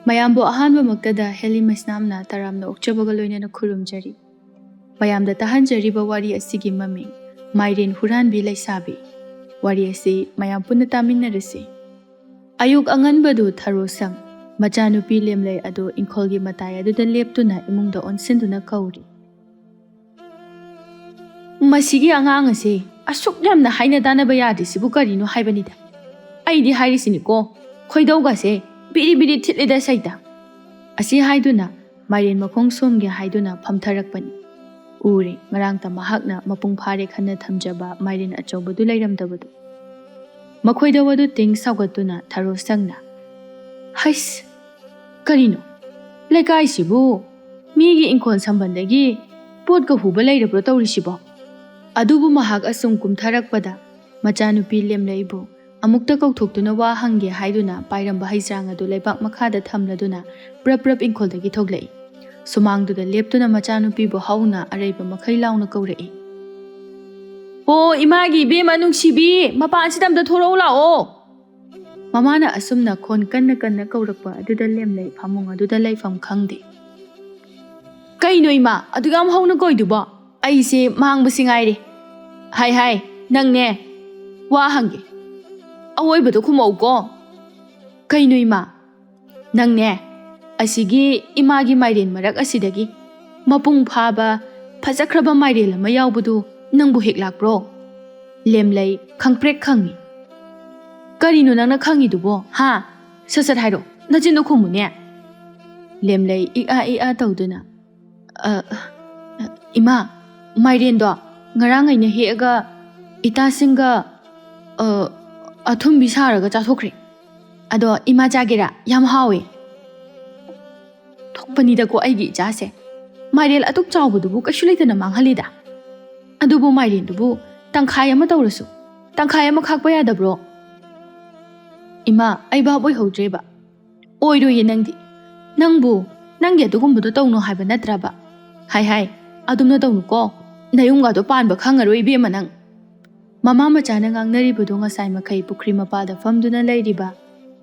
ꯃꯌꯥꯝꯕꯨ ꯑꯍꯥꯟꯕꯃꯛꯇꯗ ꯍꯦꯂꯤ ꯃꯩꯁꯅꯥꯝꯅ ꯇꯔꯥꯝꯅ ꯑꯣꯛꯆꯕꯒ ꯂꯣꯏꯅꯅ ꯈꯨꯔꯨꯝꯖꯔꯤ꯫ ꯃꯌꯥꯝꯗ ꯇꯥꯍꯟꯖꯔꯤꯕ ꯋꯥꯔꯤ ꯑꯁꯤꯒꯤ ꯃꯃꯤꯡ ꯃꯥꯏꯔꯦꯟ ꯍꯨꯔꯥꯟꯕꯤ ꯂꯩꯁꯥꯕꯤ꯫ ꯋꯥꯔꯤ ꯑꯁꯤ ꯃꯌꯥꯝ ꯄꯨꯟꯅ ꯇꯥꯃꯤꯟꯅꯔꯁꯤ꯫ ꯑꯌꯨꯛ ꯑꯉꯟꯕꯗꯨ ꯊꯔꯣꯁꯪ ꯃꯆꯥꯅꯨꯄꯤ ꯂꯦꯝꯂꯩ ꯑꯗꯨ ꯏꯪꯈꯣꯜꯒꯤ ꯃꯇꯥꯏ ꯑꯗꯨꯗ ꯂꯦꯞꯇꯨꯅ ꯏꯃꯨꯡꯗ ꯑꯣꯟꯁꯤꯟꯗꯨꯅ ꯀꯧꯔꯤ꯫ ꯃꯁꯤꯒꯤ ꯑꯉꯥꯡ ꯑꯁꯤ ꯑꯁꯨꯛ ꯌꯥꯝꯅ ꯍꯥꯏꯅ ꯇꯥꯟꯅꯕ ꯌꯥꯗ꯭ꯔꯤꯁꯤꯕꯨ ꯀꯔꯤꯅꯣ ꯍꯥꯏꯕꯅꯤꯗ꯫ ꯑꯩꯗꯤ ꯍꯥꯏꯔꯤꯁꯤꯅꯤꯀꯣ, ꯈꯣꯏꯗꯧꯒꯁꯦ ꯕꯤꯔꯤ ꯕꯤꯔꯤ ꯊꯤꯠꯂꯤꯗ ꯁꯩꯇ꯫ ꯑꯁꯤ ꯍꯥꯏꯗꯨꯅ ꯃꯥꯏꯔꯦꯟ ꯃꯈꯣꯡ ꯁꯣꯝꯒꯦ ꯍꯥꯏꯗꯨꯅ ꯐꯝꯊꯔꯛꯄꯅꯤ꯫ ꯎꯔꯦ ꯉꯔꯥꯡꯇ ꯃꯍꯥꯛꯅ ꯃꯄꯨꯡ ꯐꯥꯔꯦ ꯈꯟꯅ ꯊꯝꯖꯕ ꯃꯥꯏꯔꯦꯟ ꯑꯆꯧꯕꯗꯨ ꯂꯩꯔꯝꯗꯕꯗꯨ꯫ ꯃꯈꯣꯏꯗꯋꯗꯨ ꯇꯤꯡ ꯁꯥꯎꯒꯠꯇꯨꯅ ꯊꯔꯣꯁꯪꯅ "ꯍꯩꯁ! ꯀꯔꯤꯅꯣ? ꯂꯩꯀꯥꯏꯁꯤꯕꯨ ꯃꯤꯒꯤ ꯏꯪꯈꯣꯜ ꯁꯝꯕꯟꯗꯒꯤ ꯄꯣꯠꯀ ꯍꯨꯕ ꯂꯩꯔꯕ꯭ꯔꯣ ꯇꯧꯔꯤꯁꯤꯕꯣ?" ꯑꯗꯨꯕꯨ ꯃꯍꯥꯛ ꯑꯁꯨꯝ ꯀꯨꯝꯊꯔꯛꯄꯗ ꯃꯆꯥꯅꯨꯄꯤ ꯂꯦꯝꯂꯩꯕꯨ ꯑꯃꯨꯛꯇ ꯀꯧꯊꯣꯛꯇꯨꯅ ꯋꯥ ꯍꯪꯒꯦ ꯍꯥꯏꯗꯨꯅ ꯄꯥꯏꯔꯝꯕ ꯍꯩꯖ꯭ꯔꯥꯡ ꯑꯗꯨ ꯂꯩꯕꯥꯛ ꯃꯈꯥꯗ ꯊꯝꯂꯗꯨꯅ ꯄ꯭ꯔꯞ ꯄ꯭ꯔꯞ ꯏꯪꯈꯣꯜꯗꯒꯤ ꯊꯣꯛꯂꯛꯏ꯫ ꯁꯨꯃꯥꯡꯗꯨꯗ ꯂꯦꯞꯇꯨꯅ ꯃꯆꯥꯅꯨꯄꯤꯕꯨ ꯍꯧꯅ ꯑꯔꯩꯕ ꯃꯈꯩ ꯂꯥꯎꯅ ꯀꯧꯔꯛꯏ꯫ "ꯑꯣ ꯏꯃꯥꯒꯤ ꯏꯕꯦꯝꯃ ꯅꯨꯡꯁꯤꯕꯤ, ꯃꯄꯥꯟꯁꯤꯗ ꯑꯝꯇ ꯊꯣꯔꯛꯎ ꯂꯥꯛꯑꯣ!" ꯃꯃꯥꯅ ꯑꯁꯨꯝꯅ ꯈꯣꯟ ꯀꯟꯅ ꯀꯟꯅ ꯀꯧꯔꯛꯄ ꯑꯗꯨꯗ ꯂꯦꯝꯂꯩ ꯐꯃꯨꯡ ꯑꯗꯨꯗ ꯂꯩꯐꯝ ꯈꯪꯗꯦ꯫ "ꯀꯩꯅꯣ ꯏꯃꯥ ꯑꯗꯨꯛ ꯌꯥꯝ ꯍꯧꯅ ꯀꯧꯏꯗꯨꯕꯣ? ꯑꯩꯁꯦ ꯃꯥꯡꯕꯁꯤ ꯉꯥꯏꯔꯦ꯫ ꯍꯥꯏ ꯅꯪꯅꯦ, ꯋꯥ ꯍꯪꯒꯦ, ꯑꯋꯣꯏꯕꯗꯣ ꯈꯨꯝꯃꯛꯎꯀꯣ." "ꯀꯩꯅꯣ ꯏꯃꯥ? ꯅꯪꯅꯦ ꯑꯁꯤꯒꯤ ꯏꯃꯥꯒꯤ ꯃꯥꯏꯔꯦꯟ ꯃꯔꯛ ꯑꯁꯤꯗꯒꯤ ꯃꯄꯨꯡ ꯐꯥꯕ ꯐꯖꯈ꯭ꯔꯕ ꯃꯥꯏꯔꯦꯟ ꯑꯃ ꯌꯥꯎꯕꯗꯨ ꯅꯪꯕꯨ ꯍꯦꯛ ꯂꯥꯛꯄ꯭ꯔꯣ?" ꯂꯦꯝꯂꯩ ꯈꯪꯄ꯭ꯔꯦꯛ ꯈꯪꯉꯤ꯫ "ꯀꯔꯤꯅꯣ ꯅꯪꯅ ꯈꯪꯉꯤꯗꯨꯕꯣ ꯍꯥ? ꯁꯠ ꯍꯥꯏꯔꯣ, ꯅꯆꯤꯟꯗꯣ ꯈꯨꯝꯃꯨꯅꯦ." ꯂꯦꯝꯂꯩ ꯏꯑꯥ ꯏꯑꯥ ꯇꯧꯗꯨꯅ "ꯏꯃꯥ, ꯃꯥꯏꯔꯦꯟꯗꯣ ꯉꯔꯥꯡ ꯑꯩꯅ ꯍꯦꯛꯑꯒ ꯏꯇꯥꯁꯤꯡꯒ ꯑꯊꯨꯝꯕꯤ ꯁꯥꯔꯒ ꯆꯥꯊꯣꯛꯈ꯭ꯔꯦ꯫ ꯑꯗꯣ ꯏꯃꯥ ꯆꯥꯒꯦꯔꯥ? ꯌꯥꯝ ꯍꯥꯎꯋꯦ." "ꯊꯣꯛꯄꯅꯤꯗꯀꯣ ꯑꯩꯒꯤ ꯏꯆꯥꯁꯦ, ꯃꯥꯏꯔꯦꯟ ꯑꯗꯨꯛ ꯆꯥꯎꯕꯗꯨꯕꯨ ꯀꯩꯁꯨ ꯂꯩꯇꯅ ꯃꯥꯡꯍꯜꯂꯤꯗ꯫ ꯑꯗꯨꯕꯨ ꯃꯥꯏꯔꯦꯟꯗꯨꯕꯨ ꯇꯪꯈꯥꯏ ꯑꯃ ꯇꯧꯔꯁꯨ ꯇꯪꯈꯥꯏ ꯑꯃ ꯈꯥꯛꯄ ꯌꯥꯗꯕ꯭ꯔꯣ?" "ꯏꯃꯥ, ꯑꯩ ꯚꯥꯞ ꯑꯣꯏꯍꯧꯗ꯭ꯔꯦꯕ." "ꯑꯣꯏꯔꯣꯏꯌꯦ ꯅꯪꯗꯤ. ꯅꯪꯕꯨ ꯅꯪꯒꯤ ꯑꯗꯨꯒꯨꯝꯕꯗꯣ ꯇꯧꯅꯣ ꯍꯥꯏꯕ ꯅꯠꯇ꯭ꯔꯕ? ꯍꯥꯏ ꯑꯗꯨꯝꯅ ꯇꯧꯅꯨꯀꯣ, ꯅꯌꯨꯝꯒꯗꯣ ꯄꯥꯟꯕ ꯈꯪꯉꯔꯣꯏ ꯏꯕꯦꯝꯃ ꯅꯪ." ꯃꯃꯥ ꯃꯆꯥꯅ ꯉꯥꯡꯅꯔꯤꯕꯗꯨ ꯉꯁꯥꯏ ꯃꯈꯩ ꯄꯨꯈ꯭ꯔꯤ ꯃꯄꯥꯗ ꯐꯝꯗꯨꯅ ꯂꯩꯔꯤꯕ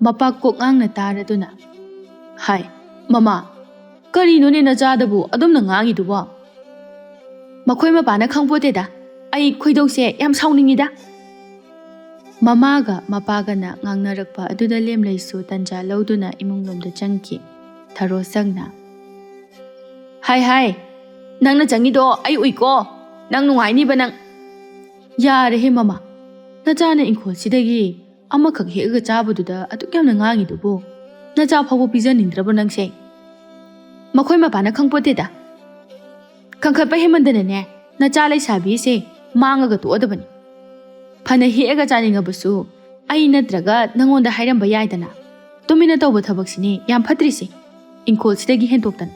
ꯃꯄꯥꯛ ꯀꯣꯛꯉꯥꯡꯅ ꯇꯥꯔꯗꯨꯅ "ꯍꯥꯏ ꯃꯃꯥ, ꯀꯔꯤꯅꯣꯅꯦ ꯅꯆꯥꯗꯕꯨ ꯑꯗꯨꯝꯅ ꯉꯥꯡꯉꯤꯗꯨꯕꯣ? ꯃꯈꯣꯏ ꯃꯄꯥꯅ ꯈꯪꯄꯣꯠꯇꯦꯗ, ꯑꯩ ꯈꯣꯏꯗꯧꯁꯦ ꯌꯥꯝ ꯁꯥꯎꯅꯤꯡꯉꯤꯗ." ꯃꯃꯥꯒ ꯃꯄꯥꯒꯅ ꯉꯥꯡꯅꯔꯛꯄ ꯑꯗꯨꯗ ꯂꯦꯝꯂꯩꯁꯨ ꯇꯟꯖꯥ ꯂꯧꯗꯨꯅ ꯏꯃꯨꯡꯂꯣꯝꯗ ꯆꯪꯈꯤ꯫ ꯊꯔꯣꯁꯪꯅ "ꯍꯥꯏ ꯅꯪꯅ ꯆꯪꯉꯤꯗꯣ ꯑꯩ ꯎꯏꯀꯣ, ꯅꯪ ꯅꯨꯡꯉꯥꯏꯅꯤꯕ ꯅꯪ." "ꯌꯥꯔꯦꯍꯦ ꯃꯃꯥ, ꯅꯆꯥꯅ ꯏꯪꯈꯣꯜꯁꯤꯗꯒꯤ ꯑꯃꯈꯛ ꯍꯦꯛꯑꯒ ꯆꯥꯕꯗꯨꯗ ꯑꯗꯨꯛ ꯌꯥꯝꯅ ꯉꯥꯡꯉꯤꯗꯨꯕꯨ ꯅꯆꯥ ꯐꯥꯎꯕ ꯄꯤꯖꯅꯤꯡꯗ꯭ꯔꯕꯣ ꯅꯪꯁꯦ? ꯃꯈꯣꯏ ꯃꯄꯥꯅ ꯈꯪꯄꯣꯠꯇꯦꯗ. ꯀꯪꯈꯠꯄ ꯍꯦꯃꯟꯗꯅꯅꯦ ꯅꯆꯥ ꯂꯩꯁꯥꯕꯤꯁꯦ ꯃꯥꯡꯉꯒ ꯇꯣꯛꯑꯗꯕꯅꯤ꯫ ꯐꯅ ꯍꯦꯛꯑꯒ ꯆꯥꯅꯤꯡꯉꯕꯁꯨ ꯑꯩ ꯅꯠꯇ꯭ꯔꯒ ꯅꯪꯉꯣꯟꯗ ꯍꯥꯏꯔꯝꯕ ꯌꯥꯏꯗꯅ. ꯇꯨꯃꯤꯟꯅ ꯇꯧꯕ ꯊꯕꯛꯁꯤꯅꯤ ꯌꯥꯝ ꯐꯠꯇ꯭ꯔꯤꯁꯦ. ꯏꯪꯈꯣꯜꯁꯤꯗꯒꯤ ꯍꯦꯟꯇꯣꯛꯇꯅ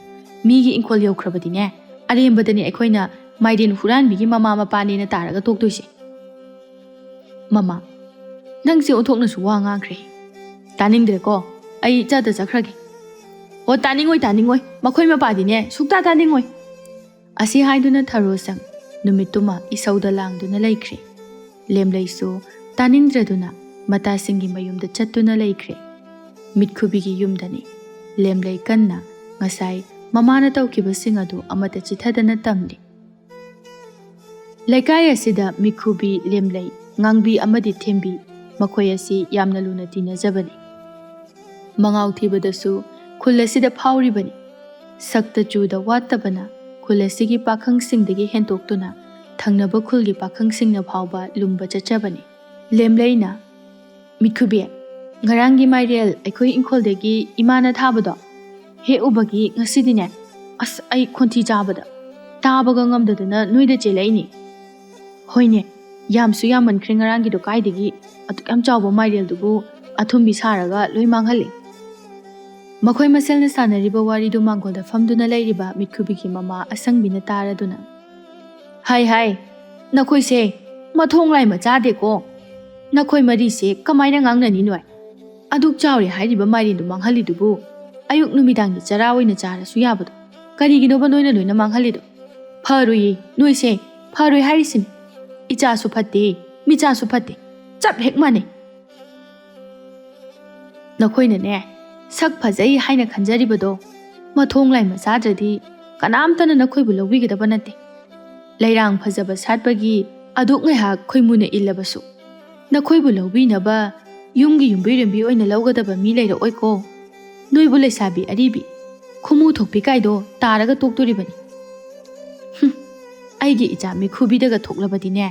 ꯃꯤꯒꯤ ꯏꯪꯈꯣꯜ ꯌꯧꯈ꯭ꯔꯕꯗꯤꯅꯦ ꯑꯔꯦꯝꯕꯗꯅꯤ ꯑꯩꯈꯣꯏꯅ ꯃꯥꯏꯔꯦꯟ ꯍꯨꯔꯥꯟꯕꯤꯒꯤ ꯃꯃꯥ ꯃꯄꯥꯅꯦꯅ ꯇꯥꯔꯒ ꯇꯣꯛꯇꯣꯏꯁꯦ." "ꯃꯃꯥ, ꯅꯪꯁꯦ ꯑꯣꯟꯊꯣꯛꯅꯁꯨ ꯋꯥ ꯉꯥꯡꯈ꯭ꯔꯦ. ꯇꯥꯅꯤꯡꯗ꯭ꯔꯦꯀꯣ, ꯑꯩ ꯆꯠꯇ ꯆꯠꯈ꯭ꯔꯒꯦ." "ꯑꯣ ꯇꯥꯅꯤꯡꯉꯣꯏ, ꯃꯈꯣꯏ ꯃꯄꯥꯗꯤꯅꯦ ꯁꯨꯛꯇꯥ ꯇꯥꯅꯤꯡꯉꯣꯏ." ꯑꯁꯤ ꯍꯥꯏꯗꯨꯅ ꯊꯔꯣꯁꯪ ꯅꯨꯃꯤꯠꯇꯨꯃ ꯏꯁꯧꯗ ꯂꯥꯡꯗꯨꯅ ꯂꯩꯈ꯭ꯔꯦ꯫ ꯂꯦꯝꯂꯩꯁꯨ ꯇꯥꯅꯤꯡꯗ꯭ꯔꯗꯨꯅ ꯃꯇꯥꯁꯤꯡꯒꯤ ꯃꯌꯨꯝꯗ ꯆꯠꯇꯨꯅ ꯂꯩꯈ꯭ꯔꯦ꯫ ꯃꯤꯠꯈꯨꯕꯤꯒꯤ ꯌꯨꯝꯗꯅꯤ ꯂꯦꯝꯂꯩ ꯀꯟꯅ ꯉꯁꯥꯏ ꯃꯃꯥꯅ ꯇꯧꯈꯤꯕꯁꯤꯡ ꯑꯗꯨ ꯑꯃꯠꯇ ꯆꯤꯊꯗꯅ ꯇꯝꯂꯤ꯫ ꯂꯩꯀꯥꯏ ꯑꯁꯤꯗ ꯃꯤꯠꯈꯨꯕꯤ ꯂꯦꯝꯂꯩ, ꯉꯥꯡꯕꯤ ꯑꯃꯗꯤ ꯊꯦꯝꯕꯤ, ꯃꯈꯣꯏ ꯑꯁꯤ ꯌꯥꯝꯅ ꯂꯨꯅ ꯇꯤꯟꯅꯖꯕꯅꯤ꯫ ꯃꯉꯥꯎ ꯊꯤꯕꯗꯁꯨ ꯈꯨꯜ ꯑꯁꯤꯗ ꯐꯥꯎꯔꯤꯕꯅꯤ꯫ ꯁꯛꯇ ꯆꯨꯗ ꯋꯥꯠꯇꯕꯅ ꯈꯨꯜ ꯑꯁꯤꯒꯤ ꯄꯥꯈꯪꯁꯤꯡꯗꯒꯤ ꯍꯦꯟꯇꯣꯛꯇꯨꯅ ꯊꯪꯅꯕ ꯈꯨꯜꯒꯤ ꯄꯥꯈꯪꯁꯤꯡꯅ ꯐꯥꯎꯕ ꯂꯨꯝꯕ ꯆꯠꯆꯕꯅꯤ꯫ ꯂꯦꯝꯂꯩꯅ "ꯃꯤꯠꯈꯨꯕꯤ, ꯉꯔꯥꯡꯒꯤ ꯃꯥꯏꯔꯦꯜ ꯑꯩꯈꯣꯏ ꯏꯪꯈꯣꯜꯗꯒꯤ ꯏꯃꯥꯅ ꯊꯥꯕꯗꯣ ꯍꯦꯛꯎꯕꯒꯤ ꯉꯁꯤꯗꯤꯅꯦ, ꯑꯁ ꯑꯩ ꯈꯣꯟꯊꯤ ꯆꯥꯕꯗ ꯇꯥꯕꯒ ꯉꯝꯗꯗꯅ ꯅꯣꯏꯗ ꯆꯦꯜꯂꯛꯏꯅꯤ." "ꯍꯣꯏꯅꯦ, ꯌꯥꯝꯁꯨ ꯌꯥꯝꯃꯟꯈ꯭ꯔꯦ ꯉꯔꯥꯡꯒꯤꯗꯣ ꯀꯥꯏꯗꯒꯤ ꯑꯗꯨꯛ ꯌꯥꯝ ꯆꯥꯎꯕ ꯃꯥꯏꯔꯦꯜꯗꯨꯕꯨ ꯑꯊꯨꯝꯕꯤ ꯁꯥꯔꯒ ꯂꯣꯏ ꯃꯥꯡꯍꯜꯂꯤ." ꯃꯈꯣꯏ ꯃꯁꯦꯜꯅ ꯁꯥꯟꯅꯔꯤꯕ ꯋꯥꯔꯤꯗꯨ ꯃꯥꯡꯒꯣꯜꯗ ꯐꯝꯗꯨꯅ ꯂꯩꯔꯤꯕ ꯃꯤꯠꯈꯨꯕꯤꯒꯤ ꯃꯃꯥ ꯑꯁꯪꯕꯤꯅ ꯇꯥꯔꯗꯨꯅ "ꯍꯥꯏ ꯅꯈꯣꯏꯁꯦ ꯃꯊꯣꯡ ꯂꯥꯏꯃ ꯆꯥꯗꯦꯀꯣ. ꯅꯈꯣꯏ ꯃꯔꯤꯁꯦ ꯀꯃꯥꯏꯅ ꯉꯥꯡꯅꯅꯤ ꯅꯣꯏ? ꯑꯗꯨꯛ ꯆꯥꯎꯔꯦ ꯍꯥꯏꯔꯤꯕ ꯃꯥꯏꯔꯦꯟꯗꯨ ꯃꯥꯡꯍꯜꯂꯤꯗꯨꯕꯨ ꯑꯌꯨꯛ ꯅꯨꯃꯤꯗꯥꯡꯒꯤ ꯆꯔꯥ ꯑꯣꯏꯅ ꯆꯥꯔꯁꯨ ꯌꯥꯕꯗꯣ ꯀꯔꯤꯒꯤꯅꯣꯕ ꯅꯣꯏꯅ ꯂꯣꯏꯅ ꯃꯥꯡꯍꯜꯂꯤꯗꯣ? ꯐꯔꯣꯏꯌꯦ, ꯅꯣꯏꯁꯦ ꯐꯔꯣꯏ ꯍꯥꯏꯔꯤꯁꯤꯅꯤ. ꯏꯆꯥꯁꯨ ꯐꯠꯇꯦ, ꯃꯤꯆꯥꯁꯨ ꯐꯠꯇꯦ, ꯆꯞ ꯍꯦꯛ ꯃꯥꯟꯅꯩ. ꯅꯈꯣꯏꯅꯅꯦ ꯁꯛ ꯐꯖꯩ ꯍꯥꯏꯅ ꯈꯟꯖꯔꯤꯕꯗꯣ ꯃꯊꯣꯡ ꯂꯥꯏꯃ ꯆꯥꯗ꯭ꯔꯗꯤ ꯀꯅꯥꯝꯇꯅ ꯅꯈꯣꯏꯕꯨ ꯂꯧꯕꯤꯒꯗꯕ ꯅꯠꯇꯦ꯫ ꯂꯩꯔꯥꯡ ꯐꯖꯕ ꯁꯥꯠꯄꯒꯤ ꯑꯗꯨꯛ ꯉꯥꯏꯍꯥꯛ ꯈꯣꯏꯃꯨꯅ ꯏꯜꯂꯕꯁꯨ ꯅꯈꯣꯏꯕꯨ ꯂꯧꯕꯤꯅꯕ ꯌꯨꯝꯒꯤ ꯌꯨꯝꯕꯤꯔꯦꯝꯕꯤ ꯑꯣꯏꯅ ꯂꯧꯒꯗꯕ ꯃꯤ ꯂꯩꯔꯛꯑꯣꯏꯀꯣ꯫ ꯅꯣꯏꯕꯨ ꯂꯩꯁꯥꯕꯤ ꯑꯔꯤꯕꯤ ꯈꯨꯃꯨ ꯊꯣꯛꯄꯤ ꯀꯥꯏꯗꯣ ꯇꯥꯔꯒ ꯇꯣꯛꯇꯣꯔꯤꯕꯅꯤ꯫ ꯑꯩꯒꯤ ꯏꯆꯥ ꯃꯤꯈꯨꯕꯤꯗꯒ ꯊꯣꯛꯂꯕꯗꯤꯅꯦ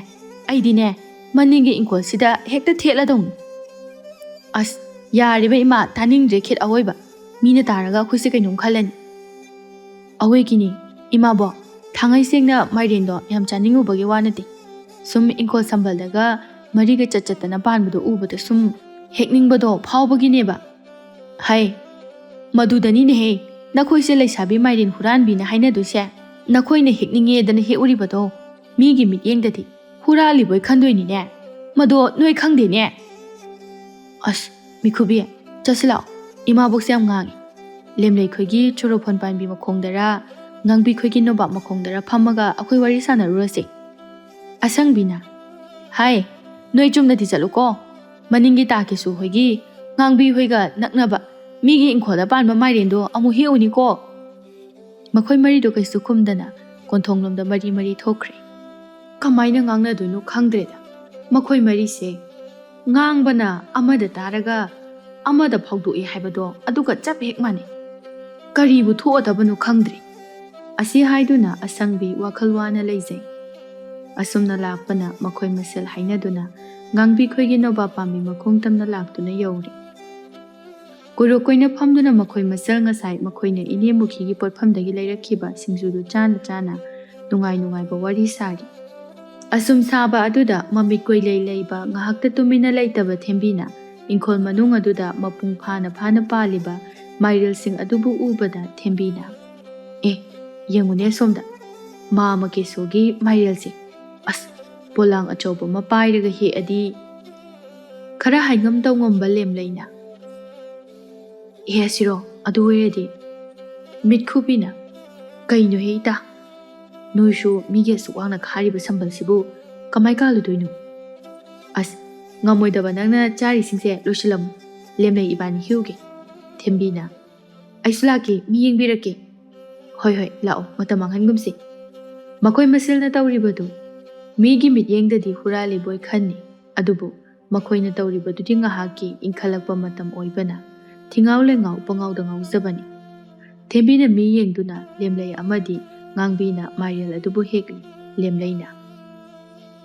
ꯑꯩꯗꯤꯅꯦ ꯃꯅꯤꯡꯒꯤ ꯏꯪꯈꯣꯜꯁꯤꯗ ꯍꯦꯛꯇ ꯊꯦꯠꯂꯗꯧꯅꯤ꯫ ꯑꯁ ꯌꯥꯔꯤꯕ ꯏꯃꯥ ꯇꯥꯅꯤꯡꯗ꯭ꯔꯦ ꯈꯦꯠ ꯑꯋꯣꯏꯕ ꯃꯤꯅ ꯇꯥꯔꯒ ꯑꯩꯈꯣꯏꯁꯦ ꯀꯩꯅꯣꯝ ꯈꯜꯂꯅꯤ꯫ ꯑꯋꯣꯏꯒꯤꯅꯤ ꯏꯃꯥꯕꯣ ꯊꯥꯡꯉꯩ ꯁꯦꯡꯅ ꯃꯥꯏꯔꯦꯟꯗꯣ ꯌꯥꯝ ꯆꯥꯅꯤꯡꯉꯨꯕꯒꯤ ꯋꯥ ꯅꯠꯇꯦ꯫ ꯁꯨꯝ ꯏꯪꯈꯣꯜ ꯁꯝꯕꯜꯗꯒ ꯃꯔꯤꯒ ꯆꯠꯇꯅ ꯄꯥꯟꯕꯗꯣ ꯎꯕꯗ ꯁꯨꯝ ꯍꯦꯛꯅꯤꯡꯕꯗꯣ ꯐꯥꯎꯕꯒꯤꯅꯦꯕ꯫ ꯍꯩ ꯃꯗꯨꯗꯅꯤꯅꯦꯍꯦ ꯅꯈꯣꯏꯁꯦ ꯂꯩꯁꯥꯕꯤ ꯃꯥꯏꯔꯦꯟ ꯍꯨꯔꯥꯟꯕꯤꯅ ꯍꯥꯏꯅꯗꯣꯏꯁꯦ꯫ ꯅꯈꯣꯏꯅ ꯍꯦꯛꯅꯤꯡꯉꯦꯗꯅ ꯍꯦꯛꯎꯔꯤꯕꯗꯣ ꯃꯤꯒꯤ ꯃꯤꯠꯌꯦꯡꯗꯗꯤ ꯍꯨꯔꯥꯜꯂꯤꯕꯣꯏ ꯈꯟꯗꯣꯏꯅꯤꯅꯦ꯫ ꯃꯗꯣ ꯅꯣꯏ ꯈꯪꯗꯦꯅꯦ꯫ ꯑꯁ ꯃꯤꯈꯨꯕꯤ ꯆꯠꯁꯤ ꯂꯥꯛꯑꯣ ꯏꯃꯥꯕꯣꯛꯁꯦ ꯌꯥꯝ ꯉꯥꯡꯉꯤ꯫ ꯂꯦꯝꯂꯩ ꯈꯣꯏꯒꯤ ꯆꯣꯔꯣꯐꯣꯟ ꯄꯥꯟꯕꯤ ꯃꯈꯣꯡꯗꯔ ꯉꯥꯡꯕꯤ ꯈꯣꯏꯒꯤ ꯅꯣꯕꯥꯞ ꯃꯈꯣꯡꯗꯔ ꯐꯝꯃꯒ ꯑꯩꯈꯣꯏ ꯋꯥꯔꯤ ꯁꯥꯟꯅꯔꯨꯔꯁꯦ꯫ ꯑꯁꯪꯕꯤꯅ ꯍꯥꯏ ꯅꯣꯏ ꯆꯨꯝꯅꯗꯤ ꯆꯠꯂꯨꯀꯣ ꯃꯅꯤꯡꯒꯤ ꯇꯥꯀꯤꯁꯨ ꯍꯣꯏꯒꯤ ꯉꯥꯡꯕꯤ ꯍꯣꯏꯒ ꯅꯛꯅꯕ ꯃꯤꯒꯤ ꯏꯪꯈꯣꯜꯗ ꯄꯥꯟꯕ ꯃꯥꯏꯔꯦꯟꯗꯣ ꯑꯃꯨꯛ ꯍꯦꯛꯎꯅꯤꯀꯣ꯫ ꯃꯈꯣꯏ ꯃꯔꯤꯗꯣ ꯀꯩꯁꯨ ꯈꯨꯝꯗꯅ ꯀꯣꯟꯊꯣꯡꯂꯣꯝꯗ ꯃꯔꯤ ꯃꯔꯤ ꯊꯣꯛꯈ꯭ꯔꯦ꯫ ꯀꯃꯥꯏꯅ ꯉꯥꯡꯅꯗꯣꯏꯅꯣ ꯈꯪꯗ꯭ꯔꯦꯗ ꯃꯈꯣꯏ ꯃꯔꯤꯁꯦ꯫ ꯉꯥꯡꯕꯅ ꯑꯃꯗ ꯇꯥꯔꯒ ꯑꯃꯗ ꯐꯥꯎꯗꯣꯛꯏ ꯍꯥꯏꯕꯗꯣ ꯑꯗꯨꯒ ꯆꯞ ꯍꯦꯛ ꯃꯥꯟꯅꯩ꯫ ꯀꯔꯤꯕꯨ ꯊꯣꯛꯑꯗꯕꯅꯣ ꯈꯪꯗ꯭ꯔꯦ꯫ ꯑꯁꯤ ꯍꯥꯏꯗꯨꯅ ꯑꯁꯪꯕꯤ ꯋꯥꯈꯜ ꯋꯥꯅ ꯂꯩꯖꯩ꯫ ꯑꯁꯨꯝꯅ ꯂꯥꯛꯄꯅ ꯃꯈꯣꯏ ꯃꯁꯦꯜ ꯍꯥꯏꯅꯗꯨꯅ ꯉꯥꯡꯕꯤ ꯈꯣꯏꯒꯤ ꯅꯣꯕꯥꯞ ꯄꯥꯝꯕꯤ ꯃꯈꯣꯡ ꯇꯝꯅ ꯂꯥꯛꯇꯨꯅ ꯌꯧꯔꯦ꯫ ꯀꯣꯏꯔꯣꯛ ꯐꯝꯗꯨꯅ ꯃꯈꯣꯏ ꯃꯁꯦꯜ ꯉꯁꯥꯏ ꯃꯈꯣꯏꯅ ꯏꯅꯦꯃꯨꯈꯤꯒꯤ ꯄꯣꯠꯐꯝꯗꯒꯤ ꯂꯩꯔꯛꯈꯤꯕ ꯁꯤꯡꯖꯨꯗꯨ ꯆꯥꯅ ꯆꯥꯅ ꯅꯨꯡꯉꯥꯏꯕ ꯋꯥꯔꯤ ꯁꯥꯔꯤ꯫ ꯑꯁꯨꯝ ꯁꯥꯕ ꯑꯗꯨꯗ ꯃꯃꯤꯠ ꯀꯣꯏꯂꯩ ꯂꯩꯕ ꯉꯥꯏꯍꯥꯛꯇ ꯇꯨꯃꯤꯟꯅ ꯂꯩꯇꯕ ꯊꯦꯝꯕꯤꯅ ꯏꯪꯈꯣꯜ ꯃꯅꯨꯡ ꯑꯗꯨꯗ ꯃꯄꯨꯡ ꯐꯥꯅ ꯄꯥꯜꯂꯤꯕ ꯃꯥꯏꯔꯦꯜꯁꯤꯡ ꯑꯗꯨꯕꯨ ꯎꯕꯗ ꯊꯦꯝꯕꯤꯅ ꯌꯦꯡꯉꯨꯅꯦ ꯁꯣꯝꯗ ꯃꯥꯃ ꯀꯦꯁꯣꯒꯤ ꯃꯥꯏꯔꯦꯜꯁꯦ꯫ ꯑꯁ ꯄꯣꯂꯥꯡ ꯑꯆꯧꯕ ꯑꯃ ꯄꯥꯏꯔꯒ ꯍꯦꯛꯑꯗꯤ꯫ ꯈꯔ ꯍꯥꯏꯉꯝ ꯇꯧꯉꯝꯕ ꯂꯦꯝꯂꯩꯅ ꯍꯦꯛꯑꯁꯤꯔꯣ ꯑꯗꯨ ꯑꯣꯏꯔꯗꯤ꯫ ꯃꯤꯠꯈꯨꯕꯤꯅ ꯀꯩꯅꯣꯍꯦ ꯏꯇꯥ ꯅꯣꯏꯁꯨ ꯃꯤꯒꯤ ꯑꯁꯨꯛ ꯋꯥꯡꯅ ꯈꯥꯔꯤꯕ ꯁꯝꯕꯜꯁꯤꯕꯨ ꯀꯃꯥꯏ ꯀꯥꯜꯂꯨꯗꯣꯏꯅꯣ꯫ ꯑꯁ ꯉꯝꯃꯣꯏꯗꯕ ꯅꯪꯅ ꯆꯥꯔꯤꯁꯤꯡꯁꯦ ꯂꯣꯏꯁꯤꯜꯂꯝꯃꯨ ꯂꯦꯝꯂꯩ ꯏꯕꯥꯅꯤ ꯍꯦꯛꯎꯒꯦ꯫ ꯊꯦꯝꯕꯤꯅ ꯑꯩꯁꯨ ꯂꯥꯛꯀꯦ ꯃꯤ ꯌꯦꯡꯕꯤꯔꯛꯀꯦ꯫ ꯍꯣꯏ ꯂꯥꯛꯑꯣ ꯃꯇꯝ ꯃꯥꯡꯍꯟꯒꯨꯝꯁꯤ꯫ ꯃꯈꯣꯏ ꯃꯁꯦꯜꯅ ꯇꯧꯔꯤꯕꯗꯨ ꯃꯤꯒꯤ ꯃꯤꯠꯌꯦꯡꯗꯗꯤ ꯍꯨꯔꯥꯜꯂꯤꯕꯣꯏ ꯈꯟꯅꯤ ꯑꯗꯨꯕꯨ ꯃꯈꯣꯏꯅ ꯇꯧꯔꯤꯕꯗꯨꯗꯤ ꯉꯥꯏꯍꯥꯛꯀꯤ ꯏꯪꯈꯠꯂꯛꯄ ꯃꯇꯝ ꯑꯣꯏꯕꯅ ꯊꯤꯉꯥꯎ ꯂꯩꯉꯥꯎ ꯄꯉꯥꯎꯗ ꯉꯥꯎꯖꯕꯅꯤ꯫ ꯊꯦꯝꯕꯤꯅ ꯃꯤ ꯌꯦꯡꯗꯨꯅ ꯂꯦꯝꯂꯩ ꯑꯃꯗꯤ ꯉꯥꯡꯕꯤꯅ ꯃꯥꯏꯔꯦꯜ ꯑꯗꯨꯕꯨ ꯍꯦꯛꯂꯤ꯫ ꯂꯦꯝꯂꯩꯅ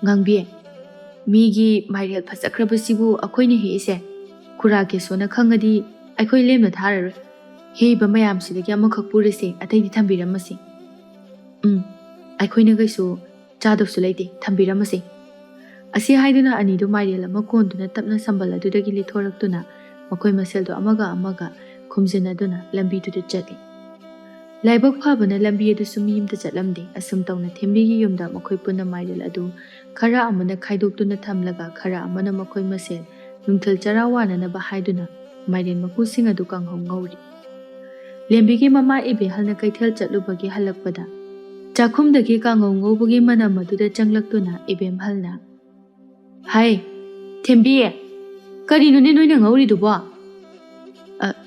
ꯉꯥꯡꯕꯤ ꯃꯤꯒꯤ ꯃꯥꯏꯔꯦꯜ ꯐꯖꯈ꯭ꯔꯕꯁꯤꯕꯨ ꯑꯩꯈꯣꯏꯅ ꯍꯦꯛꯏꯁꯦ ꯈꯨꯔꯥ ꯀꯦꯁꯣꯅ ꯈꯪꯉꯗꯤ ꯑꯩꯈꯣꯏ ꯂꯦꯝꯅ ꯊꯥꯔꯔꯣꯏ꯫ ꯍꯦꯛꯏꯕ ꯃꯌꯥꯝꯁꯤꯗꯒꯤ ꯑꯃꯈꯛ ꯄꯨꯔꯁꯦ ꯑꯇꯩꯗꯤ ꯊꯝꯕꯤꯔꯝꯃꯁꯤ꯫ ꯑꯩꯈꯣꯏꯅ ꯀꯩꯁꯨ ꯆꯥꯗꯧꯁꯨ ꯂꯩꯇꯦ ꯊꯝꯕꯤꯔꯝꯃꯁꯤ꯫ ꯑꯁꯤ ꯍꯥꯏꯗꯨꯅ ꯑꯅꯤꯗꯨ ꯃꯥꯏꯔꯦꯜ ꯑꯃ ꯀꯣꯟꯗꯨꯅ ꯇꯞꯅ ꯁꯝꯕꯜ ꯑꯗꯨꯗꯒꯤ ꯂꯤꯊꯣꯔꯛꯇꯨꯅ ꯃꯈꯣꯏ ꯃꯁꯦꯜꯗꯣ ꯑꯃꯒ ꯑꯃꯒ ꯈꯨꯝꯖꯤꯟꯅꯗꯨꯅ ꯂꯝꯕꯤꯗꯨꯗ ꯆꯠꯂꯤ꯫ ꯂꯥꯏꯕꯛ ꯐꯕꯅ ꯂꯝꯕꯤ ꯑꯗꯨꯁꯨ ꯃꯤ ꯑꯃꯇ ꯆꯠꯂꯝꯗꯦ꯫ ꯑꯁꯨꯝ ꯇꯧꯅ ꯊꯦꯝꯕꯤꯒꯤ ꯌꯨꯝꯗ ꯃꯈꯣꯏ ꯄꯨꯟꯅ ꯃꯥꯏꯔꯦꯜ ꯑꯗꯨ ꯈꯔ ꯑꯃꯅ ꯈꯥꯏꯗꯣꯛꯇꯨꯅ ꯊꯝꯂꯒ ꯈꯔ ꯑꯃꯅ ꯃꯈꯣꯏ ꯃꯁꯦꯜ ꯅꯨꯡꯊꯤꯜ ꯆꯔꯥ ꯋꯥꯅꯅꯕ ꯍꯥꯏꯗꯨꯅ ꯃꯥꯏꯔꯦꯟ ꯃꯀꯨꯁꯤꯡ ꯑꯗꯨ ꯀꯥꯡꯍꯧ ꯉꯧꯔꯤ꯫ ꯂꯦꯝꯕꯤꯒꯤ ꯃꯃꯥ ꯏꯕꯦꯍꯜꯅ ꯀꯩꯊꯦꯜ ꯆꯠꯂꯨꯕꯒꯤ ꯍꯜꯂꯛꯄꯗ ꯆꯥꯛꯈꯨꯝꯗꯒꯤ ꯀꯥꯡꯍꯧ ꯉꯧꯕꯒꯤ ꯃꯅꯝ ꯑꯗꯨꯗ ꯆꯪꯂꯛꯇꯨꯅ ꯏꯕꯦꯝꯍꯜꯅ ꯍꯥꯏ ꯊꯦꯝꯕꯤ ꯀꯔꯤꯅꯣꯅꯦ ꯅꯣꯏꯅ ꯉꯧꯔꯤꯗꯨꯕꯣ꯫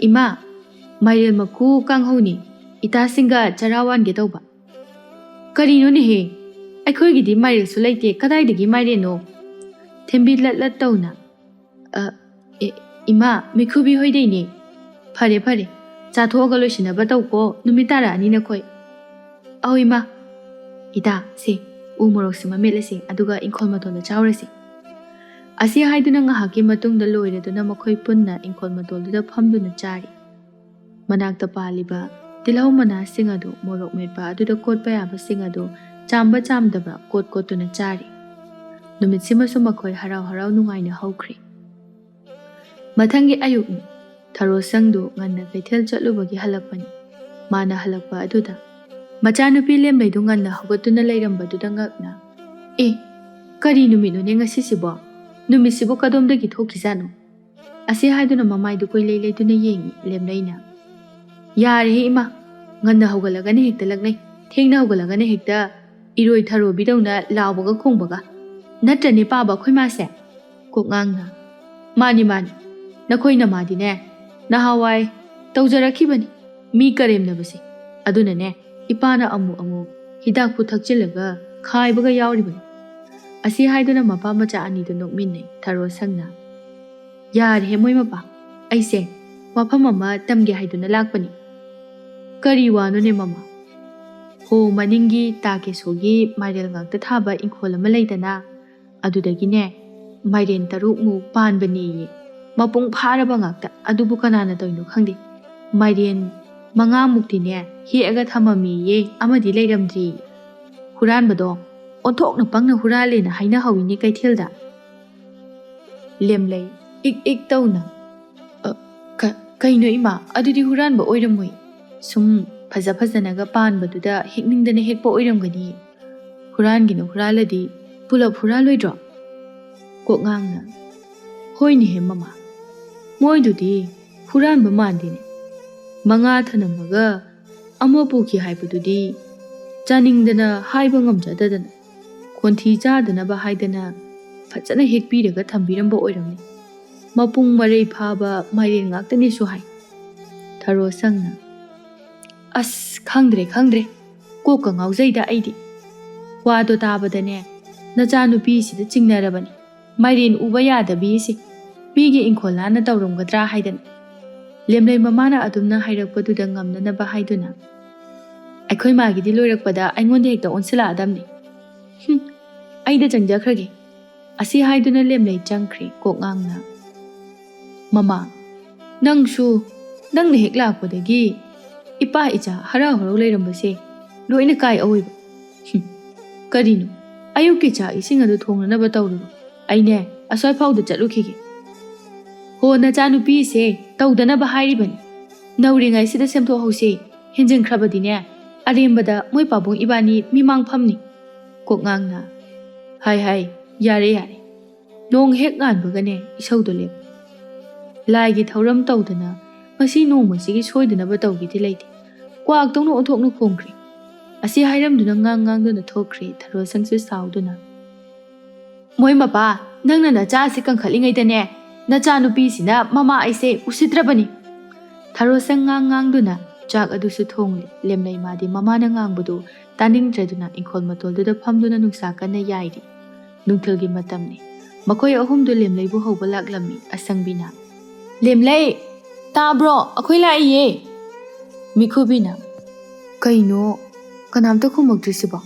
ꯏꯃꯥ ꯃꯥꯏꯔꯦꯜ ꯃꯀꯨ ꯀꯥꯡꯍꯧꯅꯤ ꯏꯇꯥꯁꯤꯡꯒ ꯆꯔꯥ ꯋꯥꯟꯒꯦ ꯇꯧꯕ꯫ ꯀꯔꯤꯅꯣꯅꯦꯍꯦ ꯑꯩꯈꯣꯏꯒꯤꯗꯤ ꯃꯥꯏꯔꯦꯜꯁꯨ ꯂꯩꯇꯦ ꯀꯗꯥꯏꯗꯒꯤ ꯃꯥꯏꯔꯦꯟꯅꯣ꯫ ꯊꯦꯝꯕꯤ ꯂꯠ ꯇꯧꯅ ꯏꯃꯥ ꯃꯤꯈꯨꯕꯤ ꯍꯣꯏꯗꯩꯅꯦ꯫ ꯐꯔꯦ ꯆꯥꯊꯣꯛꯑꯒ ꯂꯣꯏꯁꯤꯟꯅꯕ ꯇꯧꯀꯣ ꯅꯨꯃꯤꯠ ꯇꯥꯔꯛꯑꯅꯤ ꯅꯈꯣꯏ꯫ ꯑꯧ ꯏꯃꯥ꯫ ꯏꯇꯥ ꯁꯤ ꯎ ꯃꯣꯔꯣꯛꯁꯤꯃ ꯃꯦꯠꯂꯁꯤ ꯑꯗꯨꯒ ꯏꯪꯈꯣꯜ ꯃꯇꯣꯟꯗ ꯆꯥꯎꯔꯁꯤ꯫ ꯑꯁꯤ ꯍꯥꯏꯗꯨꯅ ꯉꯥꯏꯍꯥꯛꯀꯤ ꯃꯇꯨꯡꯗ ꯂꯣꯏꯔꯗꯨꯅ ꯃꯈꯣꯏ ꯄꯨꯟꯅ ꯏꯪꯈꯣꯜ ꯃꯇꯣꯟꯗꯨꯗ ꯐꯝꯗꯨꯅ ꯆꯥꯔꯤ꯫ ꯃꯅꯥꯛꯇ ꯄꯥꯜꯂꯤꯕ ꯇꯤꯜꯍꯧ ꯃꯅꯥꯁꯤꯡ ꯑꯗꯨ ꯃꯣꯔꯣꯛ ꯃꯦꯠꯄ ꯑꯗꯨꯗ ꯀꯣꯠꯄ ꯌꯥꯕꯁꯤꯡ ꯑꯗꯨ ꯆꯥꯝꯕ ꯆꯥꯝꯗꯕ ꯀꯣꯠꯇꯨꯅ ꯆꯥꯔꯤ꯫ ꯅꯨꯃꯤꯠꯁꯤꯃꯁꯨ ꯃꯈꯣꯏ ꯍꯔꯥꯎ ꯅꯨꯡꯉꯥꯏꯅ ꯍꯧꯈ꯭ꯔꯦ꯫ ꯃꯊꯪꯒꯤ ꯑꯌꯨꯛꯅꯤ꯫ ꯊꯔꯣꯁꯪꯗꯨ ꯉꯟꯅ ꯀꯩꯊꯦꯜ ꯆꯠꯂꯨꯕꯒꯤ ꯍꯜꯂꯛꯄꯅꯤ꯫ ꯃꯥꯅ ꯍꯜꯂꯛꯄ ꯑꯗꯨꯗ ꯃꯆꯥꯅꯨꯄꯤ ꯂꯦꯝꯂꯩꯗꯨ ꯉꯟꯅ ꯍꯧꯒꯠꯇꯨꯅ ꯂꯩꯔꯝꯕꯗꯨꯗ ꯉꯛꯅ ꯀꯔꯤ ꯅꯨꯃꯤꯠꯅꯣꯅꯦ ꯉꯁꯤꯁꯤꯕꯣ ꯅꯨꯃꯤꯠꯁꯤꯕꯨ ꯀꯗꯣꯝꯗꯒꯤ ꯊꯣꯛꯈꯤꯖꯥꯠꯅꯣ꯫ ꯑꯁꯤ ꯍꯥꯏꯗꯨꯅ ꯃꯃꯥꯏꯗꯨ ꯀꯣꯏꯂꯩ ꯂꯩꯗꯨꯅ ꯌꯦꯡꯉꯤ ꯂꯦꯝꯂꯩꯅ꯫ ꯌꯥꯔꯦꯍꯦ ꯏꯃꯥ ꯉꯟꯅ ꯍꯧꯒꯠꯂꯒꯅ ꯍꯦꯛꯇ ꯂꯛꯅꯩ ꯊꯦꯡꯅ ꯍꯧꯒꯠꯂꯒꯅ ꯍꯦꯛꯇ ꯏꯔꯣꯏ ꯊꯔꯣꯕꯤꯗꯧꯅ ꯂꯥꯎꯕꯒ ꯈꯣꯡꯕꯒ ꯅꯠꯇ꯭ꯔꯅꯦ ꯄꯥꯕ ꯑꯩꯈꯣꯏ ꯃꯥꯁꯦ꯫ ꯀꯣꯛꯉꯥꯡꯅ ꯃꯥꯅꯤ ꯅꯈꯣꯏ ꯅꯃꯥꯗꯤꯅꯦ ꯅꯍꯥꯟꯋꯥꯏ ꯇꯧꯖꯔꯛꯈꯤꯕꯅꯤ ꯃꯤ ꯀꯔꯦꯝꯅꯕꯁꯦ ꯑꯗꯨꯅꯅꯦ ꯏꯄꯥꯅ ꯑꯃꯨꯛ ꯍꯤꯗꯥꯛꯄꯨ ꯊꯛꯆꯤꯜꯂꯒ ꯈꯥꯏꯕꯒ ꯌꯥꯎꯔꯤꯕꯅꯤ ꯑꯁꯤ ꯍꯥꯏꯗꯨꯅ ꯃꯄꯥ ꯃꯆꯥ ꯑꯅꯤꯗꯨ ꯅꯣꯛꯃꯤꯟꯅꯩ ꯊꯔꯣ ꯁꯪꯅ ꯌꯥꯔꯦꯍꯦ ꯃꯣꯏ ꯃꯄꯥ ꯑꯩꯁꯦ ꯋꯥꯐꯝ ꯑꯃ ꯇꯝꯒꯦ ꯍꯥꯏꯗꯨꯅ ꯂꯥꯛꯄꯅꯤ ꯀꯔꯤ ꯋꯥꯅꯣꯅꯦ ꯃꯃꯥ ꯍꯣ ꯃꯅꯤꯡꯒꯤ ꯇꯥꯀꯦꯁꯣꯒꯤ ꯃꯥꯏꯔꯦꯜ ꯉꯥꯛꯇ ꯊꯥꯕ ꯏꯪꯈꯣꯜ ꯑꯃ ꯂꯩꯗꯅ ꯑꯗꯨꯗꯒꯤꯅꯦ ꯃꯥꯏꯔꯦꯟ 6ꯃꯨꯛ ꯄꯥꯟꯕꯅꯦꯌꯦ ꯃꯄꯨꯡ ꯐꯥꯔꯕ ꯉꯥꯛꯇ ꯑꯗꯨꯕꯨ ꯀꯅꯥꯅ ꯇꯧꯔꯤꯅꯣ ꯈꯪꯗꯦ ꯃꯥꯏꯔꯦꯟ 5ꯃꯨꯛꯇꯤꯅꯦ ꯍꯦꯛꯑꯒ ꯊꯝꯃꯝꯃꯦꯌꯦ ꯑꯃꯗꯤ ꯂꯩꯔꯝꯗ꯭ꯔꯤ ꯍꯨꯔꯥꯟꯕꯗꯣ ꯑꯣꯟꯊꯣꯛꯅ ꯄꯪꯅ ꯍꯨꯔꯥꯜꯂꯦꯅ ꯍꯥꯏꯅꯍꯧꯋꯤꯅꯦ ꯀꯩꯊꯦꯜꯗ ꯂꯦꯝꯂꯩ ꯏꯛ ꯇꯧꯅ ꯀꯩꯅꯣ ꯏꯃꯥ ꯑꯗꯨꯗꯤ ꯍꯨꯔꯥꯟꯕ ꯑꯣꯏꯔꯝꯃꯣꯏ ꯁꯨꯝ ꯐꯖꯅꯒ ꯄꯥꯟꯕꯗꯨꯗ ꯍꯦꯛꯅꯤꯡꯗꯅ ꯍꯦꯛꯄ ꯑꯣꯏꯔꯝꯒꯅꯤ ꯍꯨꯔꯥꯟꯒꯤꯅ ꯍꯨꯔꯥꯜꯂꯗꯤ ꯄꯨꯂꯞ ꯍꯨꯔꯥꯜꯂꯣꯏꯗ꯭ꯔꯣ ꯀꯣꯛꯉꯥꯡꯅ ꯍꯣꯏꯅꯦꯍꯦ ꯃꯃꯥ ꯃꯣꯏꯗꯨꯗꯤ ꯍꯨꯔꯥꯟꯕ ꯃꯥꯟꯗꯦꯅꯦ 5 ꯊꯅꯝꯃꯒ ꯑꯃ ꯄꯨꯈꯤ ꯍꯥꯏꯕꯗꯨꯗꯤ ꯆꯥꯅꯤꯡꯗꯅ ꯍꯥꯏꯕ ꯉꯝꯖꯗꯗꯅ ꯈꯣꯟꯊꯤ ꯆꯥꯗꯅꯕ ꯍꯥꯏꯗꯅ ꯐꯖꯅ ꯍꯦꯛꯄꯤꯔꯒ ꯊꯝꯕꯤꯔꯝꯕ ꯑꯣꯏꯔꯝꯅꯤ ꯃꯄꯨꯡ ꯃꯔꯩ ꯐꯥꯕ ꯃꯥꯏꯔꯦꯟ ꯉꯥꯛꯇꯅꯦꯁꯨ ꯍꯥꯏ ꯊꯔꯣ ꯁꯪꯅ ꯑꯁ ꯈꯪꯗ꯭ꯔꯦ ꯀꯣꯛꯀ ꯉꯥꯎꯖꯩꯗ ꯑꯩꯗꯤ ꯋꯥꯗꯣ ꯇꯥꯕꯗꯅꯦ ꯅꯆꯥꯅꯨꯄꯤꯁꯤꯗ ꯆꯤꯡꯅꯔꯕꯅꯤ ꯃꯥꯏꯔꯦꯟ ꯎꯕ ꯌꯥꯗꯕꯤꯁꯤ ꯃꯤꯒꯤ ꯏꯪꯈꯣꯜ ꯂꯥꯟꯅ ꯇꯧꯔꯝꯒꯗ꯭ꯔꯥ ꯍꯥꯏꯗꯅ ꯂꯦꯝꯂꯩ ꯃꯃꯥꯅ ꯑꯗꯨꯝꯅ ꯍꯥꯏꯔꯛꯄꯗꯨꯗ ꯉꯝꯅꯅꯕ ꯍꯥꯏꯗꯨꯅ ꯑꯩꯈꯣꯏ ꯃꯥꯒꯤꯗꯤ ꯂꯣꯏꯔꯛꯄꯗ ꯑꯩꯉꯣꯟꯗ ꯍꯦꯛꯇ ꯑꯣꯟꯁꯤꯜꯂꯛꯑꯗꯝꯅꯤ ꯑꯩꯗ ꯆꯪꯖꯈ꯭ꯔꯒꯦ ꯑꯁꯤ ꯍꯥꯏꯗꯨꯅ ꯂꯦꯝꯂꯩ ꯆꯪꯈ꯭ꯔꯦ ꯀꯣꯛꯉꯥꯡꯅ ꯃꯃꯥ ꯅꯪꯅ ꯍꯦꯛ ꯂꯥꯛꯄꯗꯒꯤ ꯏꯄꯥ ꯏꯆꯥ ꯍꯔꯥꯎ ꯂꯩꯔꯝꯕꯁꯦ ꯂꯣꯏꯅ ꯀꯥꯏ ꯑꯋꯣꯏꯕ ꯀꯔꯤꯅꯣ ꯑꯌꯨꯛꯀꯤ ꯆꯥꯛ ꯏꯁꯤꯡ ꯑꯗꯨ ꯊꯣꯡꯅꯅꯕ ꯇꯧꯔꯨꯔꯣ ꯑꯩꯅꯦ ꯑꯁ꯭ꯋꯥꯏꯐꯥꯎꯗ ꯆꯠꯂꯨꯈꯤꯒꯦ ꯍꯣ ꯅꯆꯥꯅꯨꯄꯤꯁꯦ ꯇꯧꯗꯅꯕ ꯍꯥꯏꯔꯤꯕꯅꯤ ꯅꯧꯔꯤꯉꯩꯁꯤꯗ ꯁꯦꯝꯊꯣꯛꯍꯧꯁꯦ ꯍꯦꯟꯖꯤꯟꯈ꯭ꯔꯕꯗꯤꯅꯦ ꯑꯔꯦꯝꯕꯗ ꯃꯣꯏ ꯄꯥꯕꯨꯡ ꯏꯕꯥꯅꯤ ꯃꯤꯃꯥꯡ ꯐꯝꯅꯤ ꯀꯣꯛꯉꯥꯡꯅ ꯍꯥꯏ ꯌꯥꯔꯦ ꯅꯣꯡ ꯍꯦꯛ ꯉꯥꯟꯕꯒꯅꯦ ꯏꯁꯧꯗꯣ ꯂꯦꯞ ꯂꯥꯏꯒꯤ ꯊꯧꯔꯝ ꯇꯧꯗꯅ ꯉꯁꯤ ꯅꯣꯡꯃꯁꯤꯒꯤ ꯁꯣꯏꯗꯅꯕ ꯇꯧꯒꯦꯗꯤ ꯂꯩꯇꯦ ꯀ꯭ꯋꯥꯛꯇꯧꯅ ꯑꯣꯟꯊꯣꯛꯅ ꯈꯣꯡꯈ꯭ꯔꯦ ꯑꯁꯤ ꯍꯥꯏꯔꯝꯗꯨꯅ ꯉꯥꯡꯗꯨꯅ ꯊꯣꯛꯈ꯭ꯔꯦ ꯊꯔꯣꯁꯪꯁꯨ ꯁꯥꯎꯗꯨꯅ ꯃꯣꯏ ꯃꯄꯥ ꯅꯪꯅ ꯅꯆꯥꯁꯤ ꯀꯟꯈꯠꯂꯤꯉꯩꯗꯅꯦ ꯅꯆꯥꯅꯨꯄꯤꯁꯤꯅ ꯃꯃꯥ ꯑꯩꯁꯦ ꯎꯁꯤꯠꯇ꯭ꯔꯕꯅꯤ ꯊꯔꯣꯁꯪ ꯉꯥꯡꯗꯨꯅ ꯆꯥꯛ ꯑꯗꯨꯁꯨ ꯊꯣꯡꯂꯦ ꯂꯦꯝꯂꯩ ꯃꯥꯗꯤ ꯃꯃꯥꯅ ꯉꯥꯡꯕꯗꯨ ꯇꯥꯅꯤꯡꯗ꯭ꯔꯗꯨꯅ ꯏꯪꯈꯣꯜ ꯃꯇꯣꯜꯗꯨꯗ ꯐꯝꯗꯨꯅ ꯅꯨꯡꯁꯥ ꯀꯟꯅ ꯌꯥꯏꯔꯤ ꯅꯨꯡꯊꯤꯜꯒꯤ ꯃꯇꯝꯅꯤ ꯃꯈꯣꯏ ꯑꯍꯨꯝꯗꯨ ꯂꯦꯝꯂꯩꯕꯨ ꯍꯧꯕ ꯂꯥꯛꯂꯝꯃꯤ ꯑꯁꯪꯕꯤꯅ ꯂꯦꯝꯂꯩ ꯇꯥꯕ꯭ꯔꯣ ꯑꯩꯈꯣꯏ ꯂꯥꯛꯏꯌꯦ ꯃꯤꯈꯨꯕꯤꯅ ꯀꯩꯅꯣ ꯀꯅꯥꯝꯇ ꯈꯨꯝꯃꯛꯇ꯭ꯔꯤꯁꯤꯕꯣ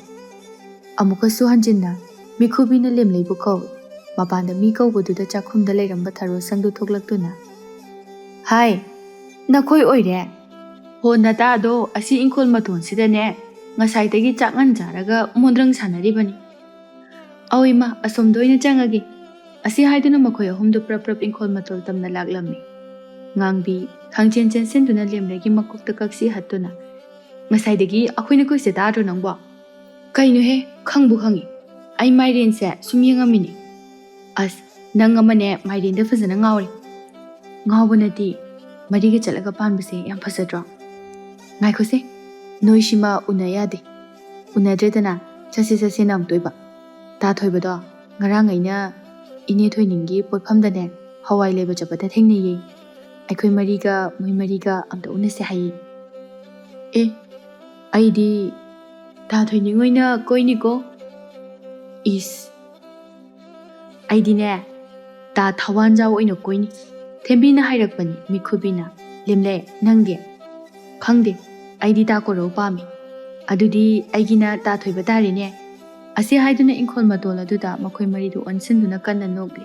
ꯑꯃꯨꯛꯀꯁꯨ ꯍꯟꯖꯤꯟꯅ ꯃꯤꯈꯨꯕꯤꯅ ꯂꯦꯝꯂꯩꯕꯨ ꯀꯧꯏ ꯃꯄꯥꯟꯗ ꯃꯤ ꯀꯧꯕꯗꯨꯗ ꯆꯥꯛꯈꯨꯝꯗ ꯂꯩꯔꯝꯕ ꯊꯔꯣꯁꯪꯗꯨ ꯊꯣꯛꯂꯛꯇꯨꯅ ꯍꯥꯏ ꯅꯈꯣꯏ ꯑꯣꯏꯔꯦ ꯍꯣ ꯅꯇꯥꯗꯣ ꯑꯁꯤ ꯏꯪꯈꯣꯜ ꯃꯇꯣꯟꯁꯤꯗꯅꯦ ꯉꯁꯥꯏꯗꯒꯤ ꯆꯥꯛꯉꯟ ꯆꯥꯔꯒ ꯃꯣꯟꯗ꯭ꯔꯪ ꯁꯥꯟꯅꯔꯤꯕꯅꯤ ꯑꯧ ꯏꯃꯥ ꯑꯁꯣꯝꯗ ꯑꯣꯏꯅ ꯆꯪꯉꯒꯦ ꯑꯁꯤ ꯍꯥꯏꯗꯨꯅ ꯃꯈꯣꯏ ꯑꯍꯨꯝꯗꯨ ꯄ꯭ꯔꯞ ꯏꯪꯈꯣꯜ ꯃꯇꯣꯜ ꯇꯝꯅ ꯂꯥꯛꯂꯝꯃꯤ ꯉꯥꯡꯕꯤ ꯈꯥꯡꯆꯦꯟ ꯆꯦꯟꯁꯤꯟꯗꯨꯅ ꯂꯦꯝꯂꯩꯒꯤ ꯃꯀꯣꯛꯇ ꯀꯛꯁꯤ ꯍꯠꯇꯨꯅ ꯉꯁꯥꯏꯗꯒꯤ ꯑꯩꯈꯣꯏꯅ ꯀꯣꯏꯁꯦ ꯇꯥꯗ꯭ꯔꯣ ꯅꯪꯕꯣ ꯀꯩꯅꯣꯍꯦ ꯈꯪꯕꯨ ꯈꯪꯉꯤ ꯑꯩ ꯃꯥꯏꯔꯦꯟꯁꯦ ꯁꯨꯝ ꯌꯦꯡꯉꯝꯃꯤꯅꯤ ꯑꯁ ꯅꯪ ꯑꯃꯅꯦ ꯃꯥꯏꯔꯦꯟꯗ ꯐꯖꯅ ꯉꯥꯎꯔꯦ ꯉꯥꯎꯕ ꯅꯠꯇꯦ ꯃꯔꯤꯒ ꯆꯠꯂꯒ ꯄꯥꯟꯕꯁꯦ ꯌꯥꯝ ꯐꯖꯗ꯭ꯔꯣ ꯉꯥꯏꯈꯣꯁꯦ ꯅꯣꯏꯁꯤꯃ ꯎꯅ ꯌꯥꯗꯦ ꯎꯅꯗ꯭ꯔꯦꯗꯅ ꯆꯠꯁꯦꯅ ꯑꯃꯨꯛꯇꯣꯏꯕ ꯇꯥꯊꯣꯏꯕꯗꯣ ꯉꯔꯥꯡ ꯑꯩꯅ ꯏꯅꯦ ꯊꯣꯏꯅꯤꯡꯒꯤ ꯄꯣꯠꯐꯝꯗꯅꯦ ꯍꯋꯥꯏ ꯂꯩꯕ ꯆꯠꯄꯗ ꯊꯦꯡꯅꯩꯌꯦ ꯑꯩꯈꯣꯏ ꯃꯣꯏ ꯃꯔꯤꯒ ꯑꯝꯇ ꯎꯅꯁꯦ ꯍꯥꯏꯌꯦ ꯑꯩꯗꯤ ꯊꯣꯏꯅꯤꯡ ꯑꯣꯏꯅ ꯀꯣꯏꯅꯤꯀꯣ ꯏꯁ ꯑꯩꯗꯤꯅꯦ ꯊꯋꯥꯟꯖꯥꯎ ꯑꯣꯏꯅ ꯀꯣꯏꯅꯤ ꯊꯦꯝꯕꯤꯅ ꯍꯥꯏꯔꯛꯄꯅꯤ ꯃꯤꯈꯨꯕꯤꯅ ꯂꯦꯝꯂꯩ ꯅꯪꯗꯤ ꯈꯪꯗꯦ ꯑꯩꯗꯤ ꯀꯣꯔꯧ ꯄꯥꯝꯃꯤ ꯑꯗꯨꯗꯤ ꯑꯩꯒꯤꯅ ꯊꯣꯏꯕ ꯇꯥꯔꯦꯅꯦ ꯑꯁꯤ ꯍꯥꯏꯗꯨꯅ ꯏꯪꯈꯣꯜ ꯃꯇꯣꯜ ꯑꯗꯨꯗ ꯃꯈꯣꯏ ꯃꯔꯤꯗꯨ ꯑꯣꯟꯁꯤꯟꯗꯨꯅ ꯀꯟꯅ ꯅꯣꯛꯂꯤ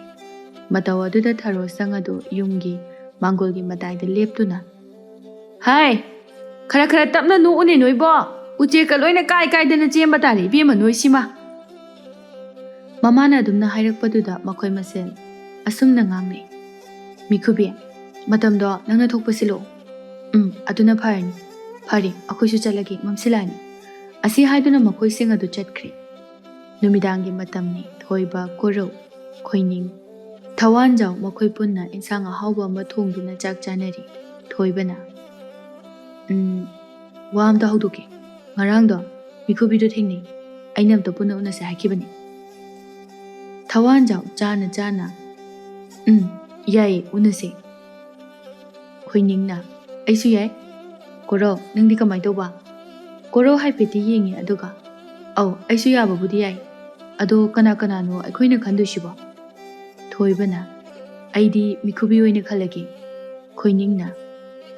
ꯃꯇꯧ ꯑꯗꯨꯗ ꯊꯔꯣꯁꯪ ꯑꯗꯨ ꯌꯨꯝꯒꯤ ꯃꯥꯡꯒꯣꯜꯒꯤ ꯃꯇꯥꯏꯗ ꯂꯦꯞꯇꯨꯅ ꯍꯥꯏ ꯈꯔ ꯇꯞꯅ ꯅꯣꯛꯎꯅꯦ ꯅꯣꯏꯕꯣ ꯎꯆꯦꯛꯀ ꯂꯣꯏꯅ ꯀꯥꯏꯗꯅ ꯆꯦꯟꯕ ꯇꯥꯔꯦ ꯏꯕꯦꯝꯃ ꯅꯣꯏꯁꯤꯃ ꯃꯃꯥꯅ ꯑꯗꯨꯝꯅ ꯍꯥꯏꯔꯛꯄꯗꯨꯗ ꯃꯈꯣꯏ ꯃꯁꯦꯜ ꯑꯁꯨꯝꯅ ꯉꯥꯡꯅꯩ ꯃꯤꯈꯨꯕꯤ ꯃꯇꯝꯗꯣ ꯅꯪꯅ ꯊꯣꯛꯄ ꯁꯤꯜꯂꯛꯑꯣ ꯑꯗꯨꯅ ꯐꯔꯅꯤ ꯐꯔꯦ ꯑꯩꯈꯣꯏꯁꯨ ꯆꯠꯂꯒꯦ ꯃꯝꯁꯤꯜꯂꯛꯑꯅꯤ ꯑꯁꯤ ꯍꯥꯏꯗꯨꯅ ꯃꯈꯣꯏꯁꯤꯡ ꯑꯗꯨ ꯆꯠꯈ꯭ꯔꯦ ꯅꯨꯃꯤꯗꯥꯡꯒꯤ ꯃꯇꯝꯅꯤ ꯊꯣꯏꯕ ꯀꯣꯔꯧ ꯈꯣꯏꯅꯤꯡ ꯊꯋꯥꯟꯖꯥꯎ ꯃꯈꯣꯏ ꯄꯨꯟꯅ ꯏꯟꯁꯥꯡ ꯑꯍꯥꯎꯕ ꯑꯃ ꯊꯣꯡꯗꯨꯅ ꯆꯥꯛ ꯆꯥꯅꯔꯤ ꯊꯣꯏꯕꯅ ꯋꯥ ꯑꯝꯇ ꯍꯧꯗꯣꯛꯀꯦ ꯉꯔꯥꯡꯗꯣ ꯃꯤꯈꯨꯕꯤꯗꯣ ꯊꯦꯡꯅꯩ ꯑꯩꯅ ꯑꯝꯇ ꯄꯨꯟꯅ ꯎꯅꯁꯦ ꯍꯥꯏꯈꯤꯕꯅꯤ ꯊꯋꯥꯟꯖꯥꯎ ꯆꯥꯅ ꯌꯥꯏꯌꯦ ꯎꯅꯁꯦ ꯈꯣꯏꯅꯤꯡꯅ ꯑꯩꯁꯨ ꯌꯥꯏ ꯀꯣꯔꯧ ꯅꯪꯗꯤ ꯀꯃꯥꯏ ꯇꯧꯕ ꯀꯣꯔꯧ ꯍꯥꯏꯐꯦꯠꯇꯤ ꯌꯦꯡꯉꯦ ꯑꯗꯨꯒ ꯑꯧ ꯑꯩꯁꯨ ꯌꯥꯕꯕꯨꯗꯤ ꯌꯥꯏ ꯑꯗꯣ ꯀꯅꯥ ꯀꯅꯥꯅꯣ ꯑꯩꯈꯣꯏꯅ ꯈꯟꯗꯣꯏꯁꯤꯕꯣ ꯊꯣꯏꯕꯅ ꯑꯩꯗꯤ ꯃꯤꯈꯨꯕꯤ ꯑꯣꯏꯅ ꯈꯜꯂꯒꯦ ꯈꯣꯏꯅꯤꯡꯅ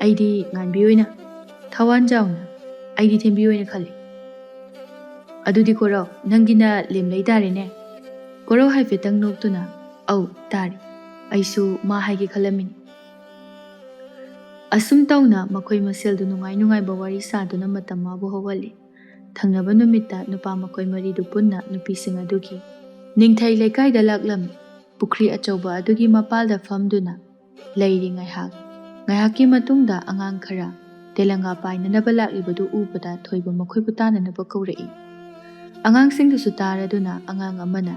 ꯑꯩꯗꯤ ꯉꯥꯟꯕꯤ ꯑꯣꯏꯅ ꯊꯋꯥꯟꯖꯥꯎꯅ ꯑꯩꯗꯤ ꯊꯦꯝꯕꯤ ꯑꯣꯏꯅ ꯈꯜꯂꯤ ꯑꯗꯨꯗꯤ ꯀꯣꯔꯧ ꯅꯪꯒꯤꯅ ꯂꯦꯝꯂꯩ ꯇꯥꯔꯦꯅꯦ ꯀꯣꯔꯧ ꯍꯥꯏꯐꯦꯠꯇꯪ ꯅꯣꯛꯇꯨꯅ ꯑꯧ ꯇꯥꯔꯦ ꯑꯩꯁꯨ ꯃꯥ ꯍꯥꯏꯒꯦ ꯈꯜꯂꯝꯃꯤꯅꯤ ꯑꯁꯨꯝ ꯇꯧꯅ ꯃꯈꯣꯏ ꯃꯁꯦꯜꯗꯨ ꯅꯨꯡꯉꯥꯏ ꯅꯨꯡꯉꯥꯏꯕ ꯋꯥꯔꯤ ꯁꯥꯗꯨꯅ ꯃꯇꯝ ꯃꯥꯕꯨ ꯍꯧꯍꯜꯂꯤ ꯊꯪꯅꯕ ꯅꯨꯃꯤꯠꯇ ꯅꯨꯄꯥ ꯃꯈꯣꯏ ꯃꯔꯤꯗꯨ ꯄꯨꯟꯅ ꯅꯨꯄꯤꯁꯤꯡ ꯑꯗꯨꯒꯤ ꯅꯤꯡꯊꯩ ꯂꯩꯀꯥꯏꯗ ꯂꯥꯛꯂꯝꯃꯤ ꯄꯨꯈ꯭ꯔꯤ ꯑꯆꯧꯕ ꯑꯗꯨꯒꯤ ꯃꯄꯥꯜꯗ ꯐꯝꯗꯨꯅ ꯂꯩꯔꯤ ꯉꯥꯏꯍꯥꯛꯀꯤ ꯃꯇꯨꯡꯗ ꯑꯉꯥꯡ ꯈꯔ ꯇꯦꯂꯪꯒꯥ ꯄꯥꯏꯅꯅꯕ ꯂꯥꯛꯂꯤꯕꯗꯨ ꯎꯕꯗ ꯊꯣꯏꯕ ꯃꯈꯣꯏꯕꯨ ꯇꯥꯅꯅꯕ ꯀꯧꯔꯛꯏ ꯑꯉꯥꯡꯁꯤꯡꯗꯨꯁꯨ ꯇꯥꯔꯗꯨꯅ ꯑꯉꯥꯡ ꯑꯃꯅ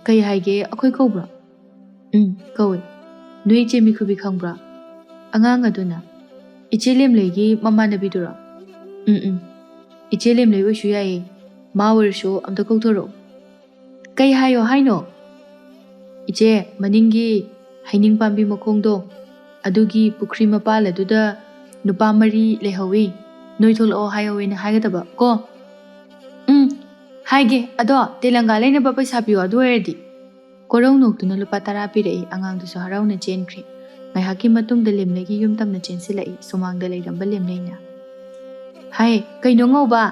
ꯀꯩ ꯍꯥꯏꯒꯦ ꯑꯩꯈꯣꯏ ꯀꯧꯕ꯭ꯔꯣ ꯀꯧꯏ ꯅꯣꯏ ꯏꯆꯦ ꯃꯤꯈꯨꯕꯤ ꯈꯪꯕ꯭ꯔꯥ ꯑꯉꯥꯡ ꯑꯗꯨꯅ ꯏꯆꯦ ꯂꯦꯝꯂꯩꯒꯤ ꯃꯃꯥꯟꯅꯕꯤꯗꯨꯔꯣ ꯏꯆꯦ ꯂꯦꯝꯂꯩ ꯑꯣꯏꯁꯨ ꯌꯥꯏꯌꯦ ꯃꯥ ꯑꯣꯏꯔꯁꯨ ꯑꯝꯇ ꯀꯧꯊꯣꯔꯛꯑꯣ ꯀꯩ ꯍꯥꯏꯌꯣ ꯍꯥꯏꯅꯣ ꯏꯆꯦ ꯃꯅꯤꯡꯒꯤ ꯍꯩꯅꯤꯡ ꯄꯥꯝꯕꯤ ꯃꯈꯣꯡꯗꯣ ꯑꯗꯨꯒꯤ ꯄꯨꯈ꯭ꯔꯤ ꯃꯄꯥꯜ ꯑꯗꯨꯗ ꯅꯨꯄꯥ 3 ꯂꯩꯍꯧꯋꯤ ꯅꯣꯏ ꯊꯣꯛꯂꯛꯑꯣ ꯍꯥꯏꯍꯧꯋꯦꯅ ꯍꯥꯏꯒꯗꯕ ꯀꯣ ꯍꯥꯏꯒꯦ ꯑꯗꯣ ꯇꯦꯂꯪꯒꯥ ꯂꯩꯅꯕ ꯄꯩꯁꯥ ꯄꯤꯌꯣ ꯑꯗꯨ ꯑꯣꯏꯔꯗꯤ ꯀꯣꯔꯧ ꯅꯣꯛꯇꯨꯅ ꯂꯨꯄꯥ 10 ꯄꯤꯔꯛꯏ ꯑꯉꯥꯡꯗꯨꯁꯨ ꯍꯔꯥꯎꯅ ꯆꯦꯟꯈ꯭ꯔꯦ ꯉꯥꯏꯍꯥꯛꯀꯤ ꯃꯇꯨꯡꯗ ꯂꯦꯝꯂꯩꯒꯤ ꯌꯨꯝ ꯇꯝꯅ ꯆꯦꯟꯁꯤꯜꯂꯛꯏ ꯁꯨꯃꯥꯡꯗ ꯂꯩꯔꯝꯕ ꯂꯦꯝꯂꯩꯅ ꯍꯥꯏ ꯀꯩꯅꯣ ꯉꯧꯕ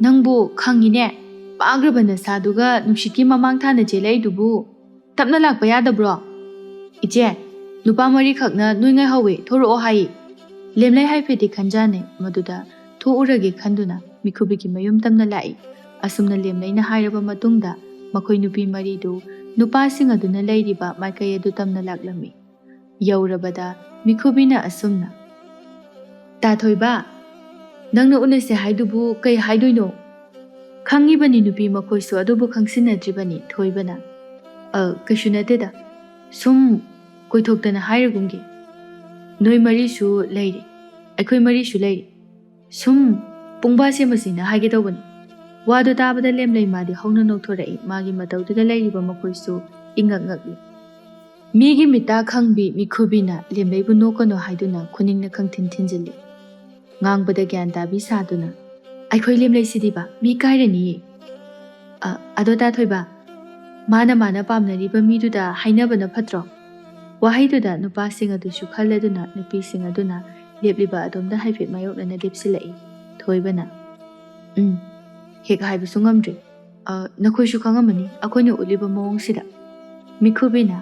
ꯅꯪꯕꯨ ꯈꯪꯉꯤꯅꯦ ꯄꯥꯈ꯭ꯔꯕ ꯅꯁꯥꯗꯨꯒ ꯅꯨꯡꯁꯤꯠꯀꯤ ꯃꯃꯥꯡ ꯊꯥꯅ ꯆꯦꯜꯂꯛꯏꯗꯨꯕꯨ ꯇꯞꯅ ꯂꯥꯛꯄ ꯌꯥꯗꯕ꯭ꯔꯣ ꯏꯆꯦ ꯅꯨꯄꯥ 3 ꯈꯛꯅ ꯅꯣꯏ ꯉꯥꯏꯍꯧꯋꯦ ꯊꯣꯔꯛꯑꯣ ꯍꯥꯏꯌꯦ ꯂꯦꯝꯂꯩ ꯍꯥꯏꯐꯦꯠꯇꯤ ꯈꯟꯖꯥꯟꯅꯩ ꯃꯗꯨꯗ ꯊꯣꯛꯎꯔꯒꯦ ꯈꯟꯗꯨꯅ ꯃꯤꯈꯨꯕꯤꯒꯤ ꯃꯌꯨꯝ ꯇꯝꯅ ꯂꯥꯛꯏ ꯑꯁꯨꯝꯅ ꯂꯦꯝꯂꯩꯅ ꯍꯥꯏꯔꯕ ꯃꯇꯨꯡꯗ ꯃꯈꯣꯏ ꯅꯨꯄꯤ 4ꯗꯨ ꯅꯨꯄꯥꯁꯤꯡ ꯑꯗꯨꯅ ꯂꯩꯔꯤꯕ ꯃꯥꯏꯀꯩ ꯑꯗꯨ ꯇꯝꯅ ꯂꯥꯛꯂꯝꯃꯤ ꯌꯧꯔꯕꯗ ꯃꯤꯈꯨꯕꯤꯅ ꯑꯁꯨꯝꯅ ꯇꯥꯊꯣꯏꯕ ꯅꯪꯅ ꯎꯅꯁꯦ ꯍꯥꯏꯗꯨꯕꯨ ꯀꯩ ꯍꯥꯏꯗꯣꯏꯅꯣ ꯈꯪꯉꯤꯕꯅꯤ ꯅꯨꯄꯤ ꯃꯈꯣꯏꯁꯨ ꯑꯗꯨꯕꯨ ꯈꯪꯁꯤꯟꯅꯗ꯭ꯔꯤꯕꯅꯤ ꯊꯣꯏꯕꯅ ꯀꯩꯁꯨ ꯅꯠꯇꯦꯗ ꯁꯨꯝ ꯀꯣꯏꯊꯣꯛꯇꯅ ꯍꯥꯏꯔꯒꯨꯝꯒꯦ ꯅꯣꯏ 4ꯁꯨ ꯂꯩꯔꯤ ꯑꯩꯈꯣꯏ 4ꯁꯨ ꯂꯩꯔꯤ ꯁꯨꯝ ꯄꯨꯡꯕꯥ ꯁꯦꯝꯕꯁꯤꯅ ꯍꯥꯏꯒꯦ ꯇꯧꯕꯅꯤ ꯋꯥꯗꯨ ꯇꯥꯕꯗ ꯂꯦꯝꯂꯩ ꯃꯥꯗꯤ ꯍꯧꯅ ꯅꯣꯛꯊꯣꯔꯛꯏ ꯃꯥꯒꯤ ꯃꯇꯧꯗꯨꯗ ꯂꯩꯔꯤꯕ ꯃꯈꯣꯏꯁꯨ ꯏꯉꯛ ꯉꯛꯂꯤ ꯃꯤꯒꯤ ꯃꯤꯇꯥ ꯈꯪꯕꯤ ꯃꯤꯈꯨꯕꯤꯅ ꯂꯦꯝꯂꯩꯕꯨ ꯅꯣꯛꯀꯅꯣ ꯍꯥꯏꯗꯨꯅ ꯈꯨꯅꯤꯡꯅ ꯈꯪꯊꯤꯟ ꯊꯤꯟꯖꯤꯜꯂꯤ ꯉꯥꯡꯕꯗ ꯒ꯭ꯌꯥꯟ ꯇꯥꯕꯤ ꯁꯥꯗꯨꯅ ꯑꯩꯈꯣꯏ ꯂꯦꯝꯂꯩꯁꯤꯗꯤꯕ ꯃꯤ ꯀꯥꯏꯔꯅꯤꯌꯦ ꯑꯗꯣ ꯇꯥꯊꯣꯏꯕ ꯃꯥꯅ ꯄꯥꯝꯅꯔꯤꯕ ꯃꯤꯗꯨꯗ ꯍꯥꯏꯅꯕꯅ ꯐꯠꯇ꯭ꯔꯣ ꯋꯥꯍꯩꯗꯨꯗ ꯅꯨꯄꯥꯁꯤꯡ ꯑꯗꯨꯁꯨ ꯈꯜꯂꯗꯨꯅ ꯅꯨꯄꯤꯁꯤꯡ ꯑꯗꯨꯅ ꯂꯦꯞꯂꯤꯕ ꯑꯗꯣꯝꯗ ꯍꯥꯏꯐꯦꯠ ꯃꯥꯌꯣꯛꯅꯅ ꯂꯦꯞꯁꯤꯜꯂꯛꯏ ꯊꯣꯏꯕꯅ ꯍꯦꯛ ꯍꯥꯏꯕꯁꯨ ꯉꯝꯗ꯭ꯔꯦ ꯅꯈꯣꯏꯁꯨ ꯈꯪꯉꯝꯃꯅꯤ ꯑꯩꯈꯣꯏꯅ ꯎꯠꯂꯤꯕ ꯃꯑꯣꯡꯁꯤꯗ ꯃꯤꯈꯨꯕꯤꯅ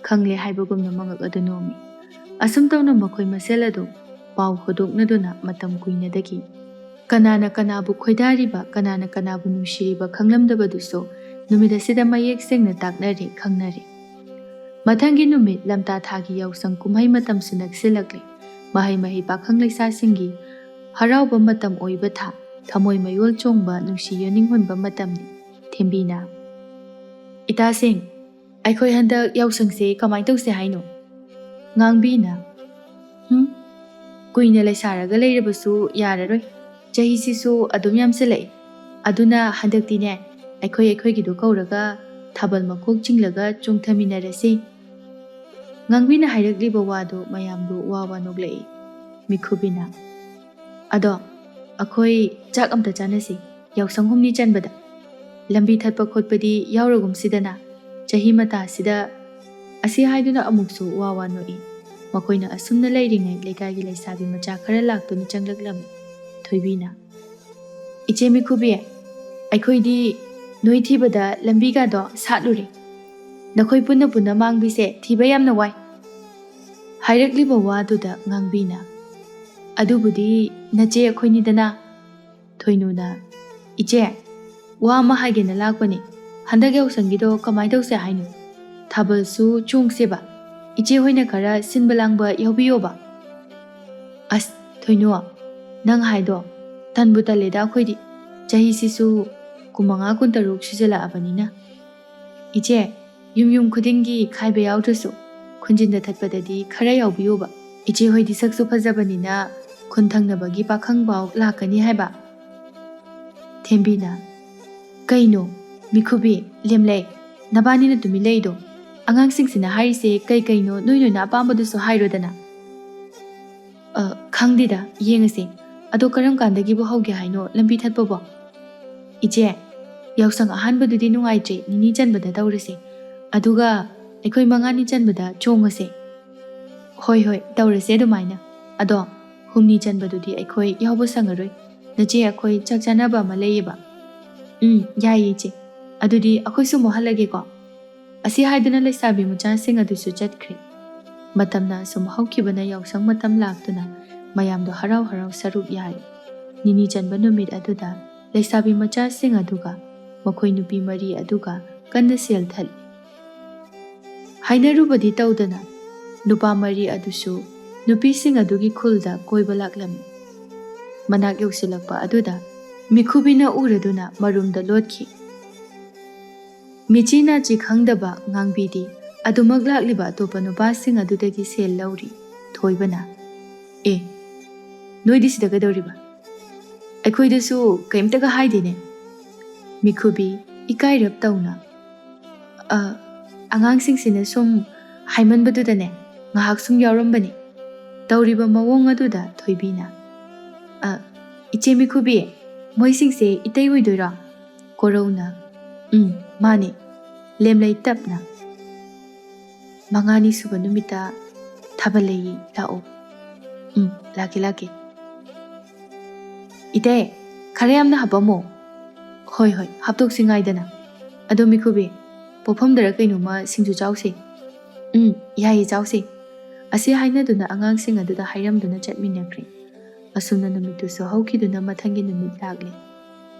ꯈꯪꯂꯦ ꯍꯥꯏꯕꯒꯨꯝꯅ ꯃꯉꯛ ꯑꯗꯨ ꯅꯣꯝꯃꯤ ꯑꯁꯨꯝ ꯇꯧꯅ ꯃꯈꯣꯏ ꯃꯁꯦꯜ ꯑꯗꯨ ꯄꯥꯎ ꯍꯣꯗꯣꯛꯅꯗꯨꯅ ꯃꯇꯝ ꯀꯨꯏꯅꯗꯒꯤ ꯀꯅꯥꯅ ꯀꯅꯥꯕꯨ ꯈꯣꯏꯗꯥꯔꯤꯕ ꯀꯅꯥꯅ ꯀꯅꯥꯕꯨ ꯅꯨꯡꯁꯤꯔꯤꯕ ꯈꯪꯂꯝꯗꯕꯗꯨꯁꯨ ꯅꯨꯃꯤꯠ ꯑꯁꯤꯗ ꯃꯌꯦꯛ ꯁꯦꯡꯅ ꯇꯥꯛꯅꯔꯦ ꯈꯪꯅꯔꯦ ꯃꯊꯪꯒꯤ ꯅꯨꯃꯤꯠ ꯂꯝꯇꯥ ꯊꯥꯒꯤ ꯌꯥꯎꯁꯪ ꯀꯨꯝꯍꯩ ꯃꯇꯝꯁꯨ ꯅꯛꯁꯤꯜꯂꯛꯂꯦ ꯃꯍꯩ ꯄꯥꯈꯪ ꯂꯩꯁꯥꯁꯤꯡꯒꯤ ꯍꯔꯥꯎꯕ ꯃꯇꯝ ꯑꯣꯏꯕ ꯊꯥ ꯊꯃꯣꯏ ꯃꯌꯣꯜ ꯆꯣꯡꯕ ꯅꯨꯡꯁꯤ ꯌꯦꯅꯤꯡ ꯍꯨꯟꯕ ꯃꯇꯝꯅꯤ ꯊꯦꯝꯕꯤꯅ ꯏꯇꯥꯁꯤꯡ ꯑꯩꯈꯣꯏ ꯍꯟꯗꯛ ꯌꯥꯎꯁꯪꯁꯦ ꯀꯃꯥꯏ ꯇꯧꯁꯦ ꯍꯥꯏꯅꯣ ꯉꯥꯡꯕꯤꯅ ꯀꯨꯏꯅ ꯂꯩꯁꯥꯔꯒ ꯂꯩꯔꯕꯁꯨ ꯌꯥꯔꯔꯣꯏ ꯆꯍꯤꯁꯤꯁꯨ ꯑꯗꯨꯝ ꯌꯥꯝꯁꯤꯜꯂꯛꯏ ꯑꯗꯨꯅ ꯍꯟꯗꯛꯇꯤꯅꯦ ꯑꯩꯈꯣꯏꯒꯤꯗꯣ ꯀꯧꯔꯒ ꯊꯥꯕꯜ ꯃꯀꯣꯛ ꯆꯤꯡꯂꯒ ꯆꯣꯡꯊꯃꯤꯟꯅꯔꯁꯤ ꯉꯥꯡꯕꯤꯅ ꯍꯥꯏꯔꯛꯂꯤꯕ ꯋꯥꯗꯨ ꯃꯌꯥꯝꯕꯨ ꯋꯥ ꯅꯣꯛꯂꯛꯏ ꯃꯤꯈꯨꯕꯤꯅ ꯑꯗꯣ ꯑꯩꯈꯣꯏ ꯆꯥꯛ ꯑꯝꯇ ꯆꯥꯅꯁꯤ ꯌꯥꯎꯁꯪ 6 ꯆꯟꯕꯗ ꯂꯝꯕꯤ ꯊꯠꯄ ꯈꯣꯠꯄꯗꯤ ꯌꯥꯎꯔꯒꯨꯝꯁꯤꯗꯅ ꯆꯍꯤ ꯃꯇꯥꯁꯤꯗ ꯑꯁꯤ ꯍꯥꯏꯗꯨꯅ ꯑꯃꯨꯛꯁꯨ ꯋꯥ ꯅꯣꯛꯏ ꯃꯈꯣꯏꯅ ꯑꯁꯨꯝꯅ ꯂꯩꯔꯤꯉꯩ ꯂꯩꯀꯥꯏꯒꯤ ꯂꯩꯁꯥꯕꯤ ꯃꯆꯥ ꯈꯔ ꯂꯥꯛꯇꯨꯅ ꯆꯪꯂꯛꯂꯝꯃꯤ ꯊꯣꯏꯕꯤꯅ ꯏꯆꯦ ꯃꯤꯈꯨꯕꯤ ꯑꯩꯈꯣꯏꯗꯤ ꯅꯣꯏ ꯊꯤꯕꯗ ꯂꯝꯕꯤꯒꯗꯣ ꯁꯥꯠꯂꯨꯔꯦ ꯅꯈꯣꯏ ꯄꯨꯟꯅ ꯃꯥꯡꯕꯤꯁꯦ ꯊꯤꯕ ꯌꯥꯝꯅ ꯋꯥꯏ ꯍꯥꯏꯔꯛꯂꯤꯕ ꯋꯥꯗꯨꯗ ꯉꯥꯡꯕꯤꯅ ꯑꯗꯨꯕꯨꯗꯤ ꯅꯆꯦ ꯑꯩꯈꯣꯏꯅꯤꯗꯅ ꯊꯣꯏꯅꯨꯅ ꯏꯆꯦ ꯋꯥ ꯑꯃ ꯍꯥꯏꯒꯦꯅ ꯂꯥꯛꯄꯅꯦ ꯍꯟꯗꯛ ꯌꯥꯎꯁꯪꯒꯤꯗꯣ ꯀꯃꯥꯏ ꯇꯧꯁꯦ ꯍꯥꯏꯅꯣ ꯊꯥꯕꯜꯁꯨ ꯆꯣꯡꯁꯦꯕ ꯏꯆꯦ ꯍꯣꯏꯅ ꯈꯔ ꯁꯤꯟꯕ ꯂꯥꯡꯕ ꯌꯥꯎꯕꯤꯌꯣꯕ ꯑꯁ ꯊꯣꯏꯅꯨ ꯅꯪ ꯍꯥꯏꯗꯣ ꯇꯟꯕꯨ ꯇꯜꯂꯦꯗ ꯑꯩꯈꯣꯏꯗꯤ ꯆꯍꯤꯁꯤꯁꯨ 25-26 ꯁꯨꯖꯜꯂꯛꯑꯕꯅꯤꯅ ꯏꯆꯦ ꯌꯨꯝ ꯈꯨꯗꯤꯡꯒꯤ ꯈꯥꯏꯕ ꯌꯥꯎꯗ꯭ꯔꯁꯨ ꯈꯨꯟꯖꯤꯟꯗ ꯊꯠꯄꯗꯗꯤ ꯈꯔ ꯌꯥꯎꯕꯤꯌꯣꯕ ꯏꯆꯦ ꯍꯣꯏꯗꯤ ꯁꯛꯁꯨ ꯐꯖꯕꯅꯤꯅ ꯈꯨꯟ ꯊꯪꯅꯕꯒꯤ ꯄꯥꯈꯪ ꯐꯥꯎ ꯂꯥꯛꯀꯅꯤ ꯍꯥꯏꯕ ꯊꯦꯝꯕꯤꯅ ꯀꯩꯅꯣ ꯃꯤꯈꯨꯕꯤ ꯂꯦꯝꯂꯩ ꯅꯕꯥꯅꯤꯅ ꯇꯨꯃꯤꯟ ꯂꯩꯗꯣ ꯑꯉꯥꯡꯁꯤꯡꯁꯤꯅ ꯍꯥꯏꯔꯤꯁꯦ ꯀꯩꯅꯣ ꯅꯣꯏꯅ ꯑꯄꯥꯝꯕꯗꯨꯁꯨ ꯍꯥꯏꯔꯣꯗꯅ ꯈꯪꯗꯦꯗ ꯌꯦꯡꯉꯁꯤ ꯑꯗꯣ ꯀꯔꯝ ꯀꯥꯟꯗꯒꯤꯕꯨ ꯍꯧꯒꯦ ꯍꯥꯏꯅꯣ ꯂꯝꯕꯤ ꯊꯠꯄꯕꯣ? ꯏꯆꯦ, ꯌꯥꯎꯁꯪ ꯑꯍꯥꯟꯕꯗꯨꯗꯤ ꯅꯨꯡꯉꯥꯏꯇ꯭ꯔꯦ, ꯅꯤꯅꯤ ꯆꯟꯕꯗ ꯇꯧꯔꯁꯤ. ꯑꯗꯨꯒ ꯑꯩꯈꯣꯏ ꯃꯉꯥꯅꯤ ꯆꯟꯕꯗ ꯆꯣꯡꯉꯁꯦ. ꯍꯣꯏ ꯍꯣꯏ ꯇꯧꯔꯁꯦ ꯑꯗꯨꯃꯥꯏꯅ. ꯑꯗꯣ ꯍꯨꯝꯅꯤ ꯆꯟꯕꯗꯨꯗꯤ ꯑꯩꯈꯣꯏ ꯌꯥꯎꯕ ꯁꯪꯉꯔꯣꯏ. ꯅꯆꯦ ꯑꯩꯈꯣꯏ ꯆꯥꯛ ꯆꯥꯅꯕ ꯑꯃ ꯂꯩꯌꯦꯕ. ꯌꯥꯏꯌꯦ ꯏꯆꯦ. ꯑꯗꯨꯗꯤ ꯑꯩꯈꯣꯏꯁꯨ ꯑꯃꯨꯛ ꯍꯜꯂꯒꯦꯀꯣ. ꯑꯁꯤ ꯍꯥꯏꯗꯨꯅ ꯂꯩꯁꯥꯕꯤ ꯃꯆꯥꯁꯤꯡ ꯑꯗꯨꯁꯨ ꯆꯠꯈ꯭ꯔꯦ. ꯃꯇꯝꯅ ꯁꯨꯝ ꯍꯧꯈꯤꯕꯅ ꯌꯥꯎꯁꯪ ꯃꯇꯝ ꯂꯥꯛꯇꯨꯅ ꯃꯌꯥꯝꯗꯣ ꯍꯔꯥꯎ ꯍꯔꯥꯎ ꯁꯔꯨꯛ ꯌꯥꯔꯤ. ꯅꯤꯅꯤ ꯆꯟꯕ ꯅꯨꯃꯤꯠ ꯑꯗꯨꯗ ꯂꯩꯁꯥꯕꯤ ꯃꯆꯥꯁꯤꯡ ꯑꯗꯨꯒ ꯃꯈꯣꯏ ꯅꯨꯄꯤ ꯃꯔꯤ ꯑꯗꯨꯒ ꯀꯟꯅ ꯁꯦꯜ ꯊꯠꯂꯤ. ꯍꯥꯏꯅꯔꯨꯕꯗꯤ ꯇꯧꯗꯅ ꯅꯨꯄꯥ ꯃꯔꯤ ꯑꯗꯨꯁꯨ ꯅꯨꯄꯤꯁꯤꯡ ꯑꯗꯨꯒꯤ ꯈꯨꯜꯗ ꯀꯣꯏꯕ ꯂꯥꯛꯂꯝꯃꯤ. ꯃꯅꯥꯛ ꯌꯧꯁꯤꯜꯂꯛꯄ ꯑꯗꯨꯗ ꯃꯤꯈꯨꯕꯤꯅ ꯎꯔꯗꯨꯅ ꯃꯔꯨꯝꯗ ꯂꯣꯠꯈꯤ. ꯃꯤꯆꯤ ꯅꯥꯆꯤ ꯈꯪꯗꯕ ꯉꯥꯡꯕꯤꯗꯤ ꯑꯗꯨꯃꯛ ꯂꯥꯛꯂꯤꯕ ꯑꯇꯣꯞꯄ ꯅꯨꯄꯥꯁꯤꯡ ꯑꯗꯨꯗꯒꯤ ꯁꯦꯜ ꯂꯧꯔꯤ. ꯊꯣꯏꯕꯅ, ꯅꯣꯏꯗꯤ ꯁꯤꯗ ꯀꯩꯗꯧꯔꯤꯕ? ꯑꯩꯈꯣꯏꯗꯁꯨ ꯀꯩꯝꯇꯒ ꯍꯥꯏꯗꯦꯅꯦ. ꯃꯤꯈꯨꯕꯤ ꯏꯀꯥꯏꯔꯞ ꯇꯧꯅ, ꯑꯉꯥꯡꯁꯤꯡꯁꯤꯅ ꯁꯨꯝ ꯍꯥꯏꯃꯟꯕꯗꯨꯗꯅꯦ ꯉꯥꯏꯍꯥꯛ ꯁꯨꯝ ꯌꯥꯎꯔꯝꯕꯅꯤ. ꯇꯧꯔꯤꯕ ꯃꯑꯣꯡ ꯑꯗꯨꯗ ꯊꯣꯏꯕꯤꯅ, ꯏꯆꯦ ꯃꯤꯈꯨꯕꯤ, ꯃꯣꯏꯁꯤꯡꯁꯦ ꯏꯇꯩ ꯑꯣꯏꯗꯣꯏꯔꯣ? ꯀꯣꯔꯧꯅ, ꯃꯥꯅꯦ. ꯂꯦꯝꯂꯩ ꯇꯞꯅ, ꯃꯉꯥꯅꯤ ꯁꯨꯕ ꯅꯨꯃꯤꯠꯇ ꯊꯥꯕꯜ ꯂꯩꯌꯦ, ꯂꯥꯛꯑꯣ. ꯂꯥꯛꯀꯦ. ꯏꯇꯩ, ꯈꯔ ꯌꯥꯝꯅ ꯍꯥꯞꯄꯝꯃꯣ. ꯍꯣꯏ ꯍꯥꯞꯇꯣꯛꯁꯤ ꯉꯥꯏꯗꯅ. ꯑꯗꯣ ꯃꯤꯈꯨꯕꯤ, ꯄꯣꯐꯝꯗꯔ ꯀꯩꯅꯣꯝꯃ ꯁꯤꯡꯖꯨ ꯆꯥꯎꯁꯦ. ꯌꯥꯏꯌꯦ ꯆꯥꯎꯁꯦ. ꯑꯁꯤ ꯍꯥꯏꯅꯗꯨꯅ ꯑꯉꯥꯡꯁꯤꯡ ꯑꯗꯨꯗ ꯍꯥꯏꯔꯝꯗꯨꯅ ꯆꯠꯃꯤꯟꯅꯈ꯭ꯔꯦ. ꯑꯁꯨꯝꯅ ꯅꯨꯃꯤꯠꯇꯨꯁꯨ ꯍꯧꯈꯤꯗꯨꯅ ꯃꯊꯪꯒꯤ ꯅꯨꯃꯤꯠ ꯂꯥꯛꯂꯦ.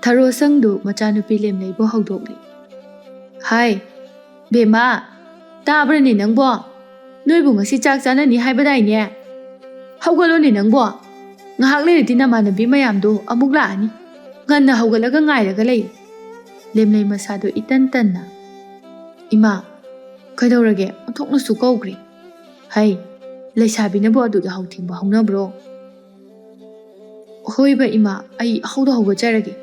ꯊꯔꯣꯁꯪꯗꯨ ꯃꯆꯥꯅꯨꯄꯤ ꯂꯦꯝꯂꯩꯕꯨ ꯍꯧꯗꯣꯛꯂꯤ. ꯍꯥꯏ ꯕꯦꯝꯃ, ꯇꯥꯕ꯭ꯔꯅꯦ ꯅꯪꯕꯣ? ꯅꯣꯏꯕꯨ ꯉꯁꯤ ꯆꯥꯛ ꯆꯥꯅꯅꯤ ꯍꯥꯏꯕꯗꯥꯏꯅꯦ? ꯍꯧꯒꯠꯂꯣꯅꯦ ꯅꯪꯕꯣ. ꯉꯥꯏꯍꯥꯛ ꯂꯩꯔꯗꯤ ꯅꯃꯥꯟꯅꯕꯤ ꯃꯌꯥꯝꯗꯣ ꯑꯃꯨꯛ ꯂꯥꯛꯑꯅꯤ. ꯉꯟꯅ ꯍꯧꯒꯠꯂꯒ ꯉꯥꯏꯔꯒ ꯂꯩ. ꯂꯦꯝꯂꯩ ꯃꯁꯥꯗꯣ ꯏꯇꯟ ꯇꯟꯅ, ꯏꯃꯥ, ꯀꯩꯗꯧꯔꯒꯦ? ꯑꯣꯟꯊꯣꯛꯅꯁꯨ ꯀꯧꯈ꯭ꯔꯦ. ꯍꯩ, ꯂꯩꯁꯥꯕꯤꯅꯕꯨ ꯑꯗꯨꯛ ꯌꯥꯍꯧ ꯊꯦꯡꯕ ꯍꯧꯅꯕ꯭ꯔꯣ? ꯍꯣꯏꯕ ꯏꯃꯥ, ꯑꯩ ꯍꯧꯒꯠꯆꯔꯒꯦ.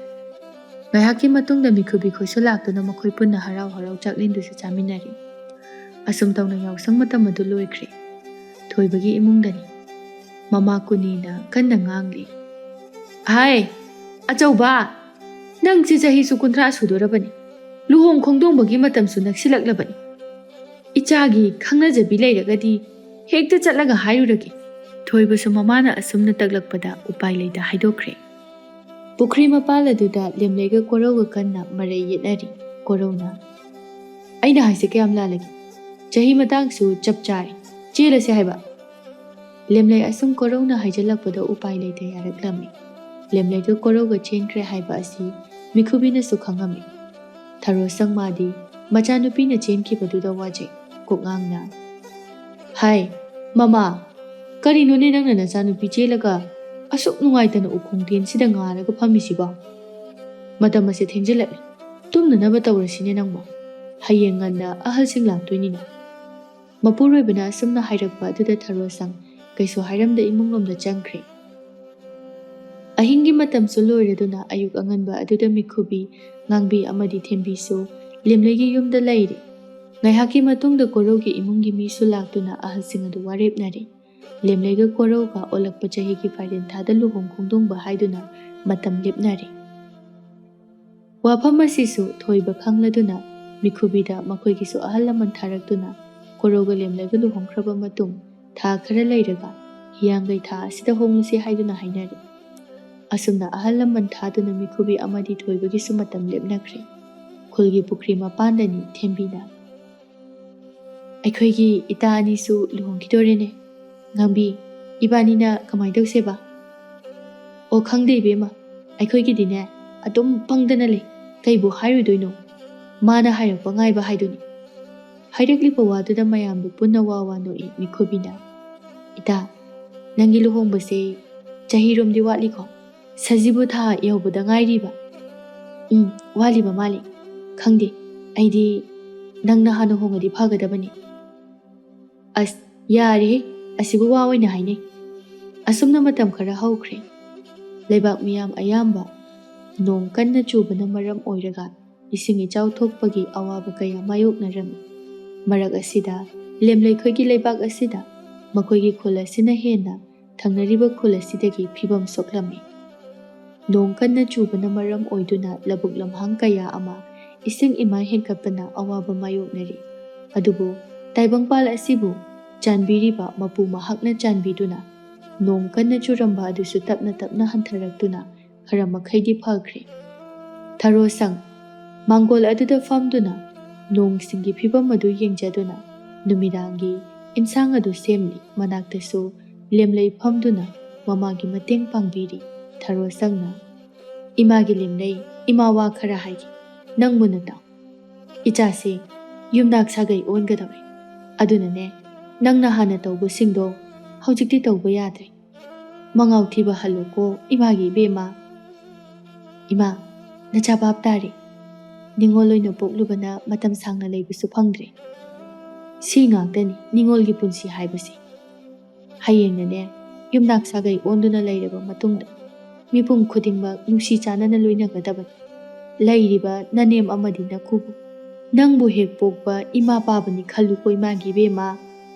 ꯉꯥꯏꯍꯥꯛꯀꯤ ꯃꯇꯨꯡꯗ ꯃꯤꯈꯨꯕꯤ ꯈꯣꯏꯁꯨ ꯂꯥꯛꯇꯨꯅ ꯃꯈꯣꯏ ꯄꯨꯟꯅ ꯍꯔꯥꯎ ꯍꯔꯥꯎ ꯆꯥꯛꯂꯦꯟꯗꯨꯁꯨ ꯆꯥꯃꯤꯟꯅꯔꯤ. ꯑꯁꯨꯝ ꯇꯧꯅ ꯌꯥꯎꯁꯪ ꯃꯇꯝ ꯑꯗꯨ ꯂꯣꯏꯈ꯭ꯔꯦ. ꯊꯣꯏꯕꯒꯤ ꯏꯃꯨꯡꯗꯅꯤ. ꯃꯃꯥ ꯀꯨꯅꯤꯅ ꯀꯟꯅ ꯉꯥꯡꯂꯤ. ꯍꯥꯏ ꯑꯆꯧꯕ, ꯅꯪꯁꯤ ꯆꯍꯤꯁꯨ 30 ꯁꯨꯗꯣꯔꯕꯅꯤ. ꯂꯨꯍꯣꯡ ꯈꯣꯡꯗꯣꯡꯕꯒꯤ ꯃꯇꯝꯁꯨ ꯅꯛꯁꯤꯜꯂꯛꯂꯕꯅꯤ. ꯏꯆꯥꯒꯤ ꯈꯪꯅꯖꯕꯤ ꯂꯩꯔꯒꯗꯤ ꯍꯦꯛꯇ ꯆꯠꯂꯒ ꯍꯥꯏꯔꯨꯔꯒꯦ. ꯊꯣꯏꯕꯁꯨ ꯃꯃꯥꯅ ꯑꯁꯨꯝꯅ ꯇꯛꯂꯛꯄꯗ ꯎꯄꯥꯏ ꯂꯩꯇ ꯍꯥꯏꯗꯣꯛꯈ꯭ꯔꯦ. ꯄꯨꯈ꯭ꯔꯤ ꯃꯄꯥꯜ ꯑꯗꯨꯗ ꯂꯦꯝꯂꯩꯒ ꯀꯣꯔꯧꯒ ꯀꯟꯅ ꯃꯔꯩ ꯌꯦꯠꯅꯔꯤ. ꯀꯣꯔꯧꯅ, ꯑꯩꯅ ꯍꯥꯏꯁꯦ ꯀꯌꯥꯝ ꯂꯥꯜꯂꯒꯦ? ꯆꯍꯤ ꯃꯇꯥꯡꯁꯨ ꯆꯞ ꯆꯥꯔꯦ. ꯆꯦꯜꯂꯁꯦ ꯍꯥꯏꯕ. ꯂꯦꯝꯂꯩ ꯑꯁꯨꯝ ꯀꯣꯔꯧꯅ ꯍꯥꯏꯖꯜꯂꯛꯄꯗ ꯎꯄꯥꯏ ꯂꯩꯇ ꯌꯥꯔꯛꯂꯝꯃꯤ. ꯂꯦꯝꯂꯩꯒ ꯀꯣꯔꯧꯒ ꯆꯦꯟꯈ꯭ꯔꯦ ꯍꯥꯏꯕ ꯑꯁꯤ ꯃꯤꯈꯨꯕꯤꯅꯁꯨ ꯈꯪꯉꯝꯃꯤ. ꯊꯔꯣꯁꯪ ꯃꯥꯗꯤ ꯃꯆꯥꯅꯨꯄꯤꯅ ꯆꯦꯟꯈꯤꯕꯗꯨꯗ ꯋꯥꯖꯩ. ꯀꯣꯛꯉꯥꯡꯅ, ꯍꯥꯏ ꯃꯃꯥ, ꯀꯔꯤꯅꯣꯅꯦ ꯅꯪꯅ ꯅꯆꯥꯅꯨꯄꯤ ꯆꯦꯜꯂꯒ ꯑꯁꯨꯛ ꯅꯨꯡꯉꯥꯏꯇꯅ ꯎꯈꯣꯡꯊꯦꯟꯁꯤꯗ ꯉꯥꯔꯒ ꯐꯝꯃꯤꯁꯤꯕꯣ? ꯃꯇꯝ ꯑꯁꯤ ꯊꯦꯡꯖꯤꯜꯂꯛꯂꯦ. ꯇꯨꯝꯅꯅꯕ ꯇꯧꯔꯁꯤꯅꯦ ꯅꯪꯕꯣ. ꯍꯌꯦꯡ ꯉꯟꯅ ꯑꯍꯜꯁꯤꯡ ꯂꯥꯛꯇꯣꯏꯅꯤꯅ. ꯃꯄꯨꯔꯣꯏꯕꯅ ꯑꯁꯨꯝꯅ ꯍꯥꯏꯔꯛꯄ ꯑꯗꯨꯗ ꯊꯔꯣꯁꯪ ꯀꯩꯁꯨ ꯍꯥꯏꯔꯝꯗ ꯏꯃꯨꯡꯂꯣꯝꯗ ꯆꯪꯈ꯭ꯔꯦ. ꯑꯍꯤꯡꯒꯤ ꯃꯇꯝꯁꯨ ꯂꯣꯏꯔꯗꯨꯅ ꯑꯌꯨꯛ ꯑꯉꯟꯕ ꯑꯗꯨꯗ ꯃꯤꯈꯨꯕꯤ, ꯉꯥꯡꯕꯤ ꯑꯃꯗꯤ ꯊꯦꯝꯕꯤꯁꯨ ꯂꯦꯝꯂꯩꯒꯤ ꯌꯨꯝꯗ ꯂꯩꯔꯤ. ꯉꯥꯏꯍꯥꯛꯀꯤ ꯃꯇꯨꯡꯗ ꯀꯣꯔꯧꯒꯤ ꯏꯃꯨꯡꯒꯤ ꯃꯤꯁꯨ ꯂꯥꯛꯇꯨꯅ ꯑꯍꯜꯁꯤꯡ ꯑꯗꯨ ꯋꯥꯔꯦꯞꯅꯔꯤ. ꯂꯦꯝꯂꯩꯒ ꯀꯣꯔꯧꯒ ꯑꯣꯜꯂꯛꯄ ꯆꯍꯤꯒꯤ ꯐꯥꯏꯔꯦꯟ ꯊꯥꯗ ꯂꯨꯍꯣꯡ ꯈꯣꯡꯗꯣꯡꯕ ꯍꯥꯏꯗꯨꯅ ꯃꯇꯝ ꯂꯦꯞꯅꯔꯤ. ꯋꯥꯐꯝ ꯑꯁꯤꯁꯨ ꯊꯣꯏꯕ ꯈꯪꯂꯗꯨꯅ ꯃꯤꯈꯨꯕꯤꯗ ꯃꯈꯣꯏꯒꯤꯁꯨ ꯑꯍꯜ ꯂꯃꯟ ꯊꯥꯔꯛꯇꯨꯅ ꯀꯣꯔꯧꯒ ꯂꯦꯝꯂꯩꯒ ꯂꯨꯍꯣꯡꯈ꯭ꯔꯕ ꯃꯇꯨꯡ ꯊꯥ ꯈꯔ ꯂꯩꯔꯒ ꯍꯤꯌꯥꯡꯒꯩ ꯊꯥ ꯑꯁꯤꯗ ꯍꯣꯡꯂꯁꯤ ꯍꯥꯏꯗꯨꯅ ꯍꯥꯏꯅꯔꯤ. ꯑꯁꯨꯝꯅ ꯑꯍꯜ ꯂꯃꯟ ꯊꯥꯗꯨꯅ ꯃꯤꯈꯨꯕꯤ ꯑꯃꯗꯤ ꯊꯣꯏꯕꯒꯤꯁꯨ ꯃꯇꯝ ꯂꯦꯞꯅꯈ꯭ꯔꯦ. ꯈꯨꯜꯒꯤ ꯄꯨꯈ꯭ꯔꯤ ꯃꯄꯥꯟꯗꯅꯤ ꯊꯦꯝꯕꯤꯅ, ꯑꯩꯈꯣꯏꯒꯤ ꯏꯇꯥ ꯑꯅꯤꯁꯨ ꯂꯨꯍꯣꯡꯈꯤꯗꯣꯔꯦꯅꯦ. ꯉꯥꯡꯕꯤ, ꯏꯕꯥꯅꯤꯅ ꯀꯃꯥꯏꯅ ꯇꯧꯁꯦꯕ? ꯑꯣ ꯈꯪꯗꯦ ꯏꯕꯦꯝꯃ, ꯑꯩꯈꯣꯏꯒꯤꯗꯤꯅꯦ ꯑꯗꯨꯝ ꯄꯪꯗꯅ ꯂꯩ. ꯀꯩꯕꯨ ꯍꯥꯏꯔꯨꯗꯣꯏꯅꯣ? ꯃꯥꯅ ꯍꯥꯏꯔꯛꯄ ꯉꯥꯏꯕ ꯍꯥꯏꯗꯨꯅꯤ. ꯍꯥꯏꯔꯛꯂꯤꯕ ꯋꯥꯗꯨꯗ ꯃꯌꯥꯝꯕꯨ ꯄꯨꯟꯅ ꯋꯥ ꯅꯣꯛꯏ ꯃꯤꯈꯨꯕꯤꯅ. ꯏꯇꯥ, ꯅꯪꯒꯤ ꯂꯨꯍꯣꯡꯕꯁꯦ ꯆꯍꯤꯔꯣꯝꯗꯤ ꯋꯥꯠꯂꯤꯀꯣ? ꯁꯖꯤꯕꯨ ꯊꯥ ꯌꯧꯕꯗ ꯉꯥꯏꯔꯤꯕ? ꯋꯥꯠꯂꯤꯕ ꯃꯥꯜꯂꯤ. ꯈꯪꯗꯦ, ꯑꯩꯗꯤ ꯅꯪꯅ ꯍꯥꯟꯅ ꯍꯣꯡꯉꯗꯤ ꯐꯒꯗꯕꯅꯤ. ꯑꯁ ꯌꯥꯔꯦꯍꯦ, ꯑꯁꯤꯕꯨ ꯋꯥ ꯑꯣꯏꯅ ꯍꯥꯏꯅꯩ. ꯑꯁꯨꯝꯅ ꯃꯇꯝ ꯈꯔ ꯍꯧꯈ꯭ꯔꯦ. ꯂꯩꯕꯥꯛ ꯃꯤꯌꯥꯝ ꯑꯌꯥꯝꯕ ꯅꯣꯡ ꯀꯟꯅ ꯆꯨꯕꯅ ꯃꯔꯝ ꯑꯣꯏꯔꯒ ꯏꯁꯤꯡ ꯏꯆꯥꯎ ꯊꯣꯛꯄꯒꯤ ꯑꯋꯥꯕ ꯀꯌా ꯃꯥꯌꯣꯛꯅꯔꯝꯃꯤ. ꯃꯔꯛ ꯑꯁꯤꯗ ꯂꯦꯝꯂꯩꯈꯣꯏꯒꯤ ꯂꯩꯕꯥꯛ ꯑꯁꯤꯗ ꯃꯈꯣꯏꯒꯤ ꯈꯨꯜ ꯑꯁꯤꯅ ꯍꯦꯟꯅ ꯊꯪꯅꯔꯤꯕ ꯈꯨꯜ ꯑꯁꯤꯗꯒꯤ ꯐꯤꯕꯝ ꯁꯣꯛꯂꯝꯃꯤ꯫ ꯅꯣꯡ ꯀꯟꯅ ꯆꯨꯕꯅ ꯃꯔꯝ ꯑꯣꯏꯗꯨꯅ ꯂꯧꯕꯨꯛ ꯂꯝꯍꯥꯡ ꯀꯌꯥ ꯑꯃ ꯏꯁꯤꯡ ꯏꯃꯥꯏ ꯍꯦꯟꯒꯠꯄꯅ ꯑꯋꯥꯕ ꯃꯥꯌꯣꯛꯅꯔꯤ꯫ ꯑꯗꯨꯕꯨ ꯇꯥꯏꯕꯪꯄꯥꯜ ꯑꯁꯤꯕꯨ ꯆꯥꯟꯕꯤꯔꯤꯕ ꯃꯄꯨ ꯃꯍꯥꯛꯅ ꯆꯥꯟꯕꯤꯗꯨꯅ ꯅꯣꯡ ꯀꯟꯅ ꯆꯨꯔꯝꯕ ꯑꯗꯨꯁꯨ ꯇꯞꯅ ꯇꯞꯅ ꯍꯟꯊꯔꯛꯇꯨꯅ ꯈꯔ ꯃꯈꯩꯗꯤ ꯐꯈ꯭ꯔꯦ꯫ ꯊꯔꯣꯁꯪ ꯃꯥꯡꯒꯣꯜ ꯑꯗꯨꯗ ꯐꯝꯗꯨꯅ ꯅꯣꯡꯁꯤꯡꯒꯤ ꯐꯤꯕꯝ ꯑꯗꯨ ꯌꯦꯡꯖꯗꯨꯅ ꯅꯨꯃꯤꯗꯥꯡꯒꯤ ꯏꯟꯁꯥꯡ ꯑꯗꯨ ꯁꯦꯝꯂꯤ꯫ ꯃꯅꯥꯛꯇꯁꯨ ꯂꯦꯝꯂꯩ ꯐꯝꯗꯨꯅ ꯃꯃꯥꯒꯤ ꯃꯇꯦꯡ ꯄꯥꯡꯕꯤꯔꯤ꯫ ꯊꯔꯣꯁꯪꯅ "ꯏꯃꯥꯒꯤ ꯂꯦꯝꯂꯩ, ꯏꯃꯥ ꯋꯥ ꯈꯔ ꯍꯥꯏꯒꯦ, ꯅꯪ ꯃꯨꯟꯅ ꯇꯥꯎ꯫ ꯏꯆꯥꯁꯦ ꯌꯨꯝꯅꯥꯛ ꯁꯥꯒꯩ ꯑꯣꯟꯒꯗꯧꯔꯦ꯫ ꯑꯗꯨꯅꯅꯦ ꯅꯪꯅ ꯍꯥꯟꯅ ꯇꯧꯕꯁꯤꯡꯗꯣ ꯍꯧꯖꯤꯛꯇꯤ ꯇꯧꯕ ꯌꯥꯗ꯭ꯔꯦ꯫ ꯃꯉꯥꯎ ꯊꯤꯕ ꯍꯜꯂꯨꯀꯣ ꯏꯃꯥꯒꯤ ꯏꯕꯦꯝꯃ꯫ ꯏꯃꯥ, ꯅꯆꯥ ꯚꯥꯞ ꯇꯥꯔꯦ꯫ ꯅꯤꯡꯉꯣꯜ ꯑꯣꯏꯅ ꯄꯣꯛꯂꯨꯕꯅ ꯃꯇꯝ ꯁꯥꯡꯅ ꯂꯩꯕꯁꯨ ꯐꯪꯗ꯭ꯔꯦ꯫ ꯁꯤ ꯉꯥꯛꯇꯅꯤ ꯅꯤꯡꯉꯣꯜꯒꯤ ꯄꯨꯟꯁꯤ ꯍꯥꯏꯕꯁꯦ꯫ ꯍꯌꯦꯡꯅꯅꯦ ꯌꯨꯝꯅꯥꯛ ꯁꯥꯒꯩ ꯑꯣꯟꯗꯨꯅ ꯂꯩꯔꯕ ꯃꯇꯨꯡꯗ ꯃꯤꯄꯨꯝ ꯈꯨꯗꯤꯡꯃꯛ ꯅꯨꯡꯁꯤ ꯆꯥꯟꯅꯅ ꯂꯣꯏꯅꯒꯗꯕꯅꯤ꯫ ꯂꯩꯔꯤꯕ ꯅꯅꯦꯝ ꯑꯃꯗꯤ ꯅꯀꯨꯕꯨ ꯅꯪꯕꯨ ꯍꯦꯛ ꯄꯣꯛꯄ ꯏꯃꯥ ꯄꯥꯕꯅꯤ ꯈꯜꯂꯨꯀꯣ ꯏꯃꯥꯒꯤ ꯏꯕꯦꯝꯃ."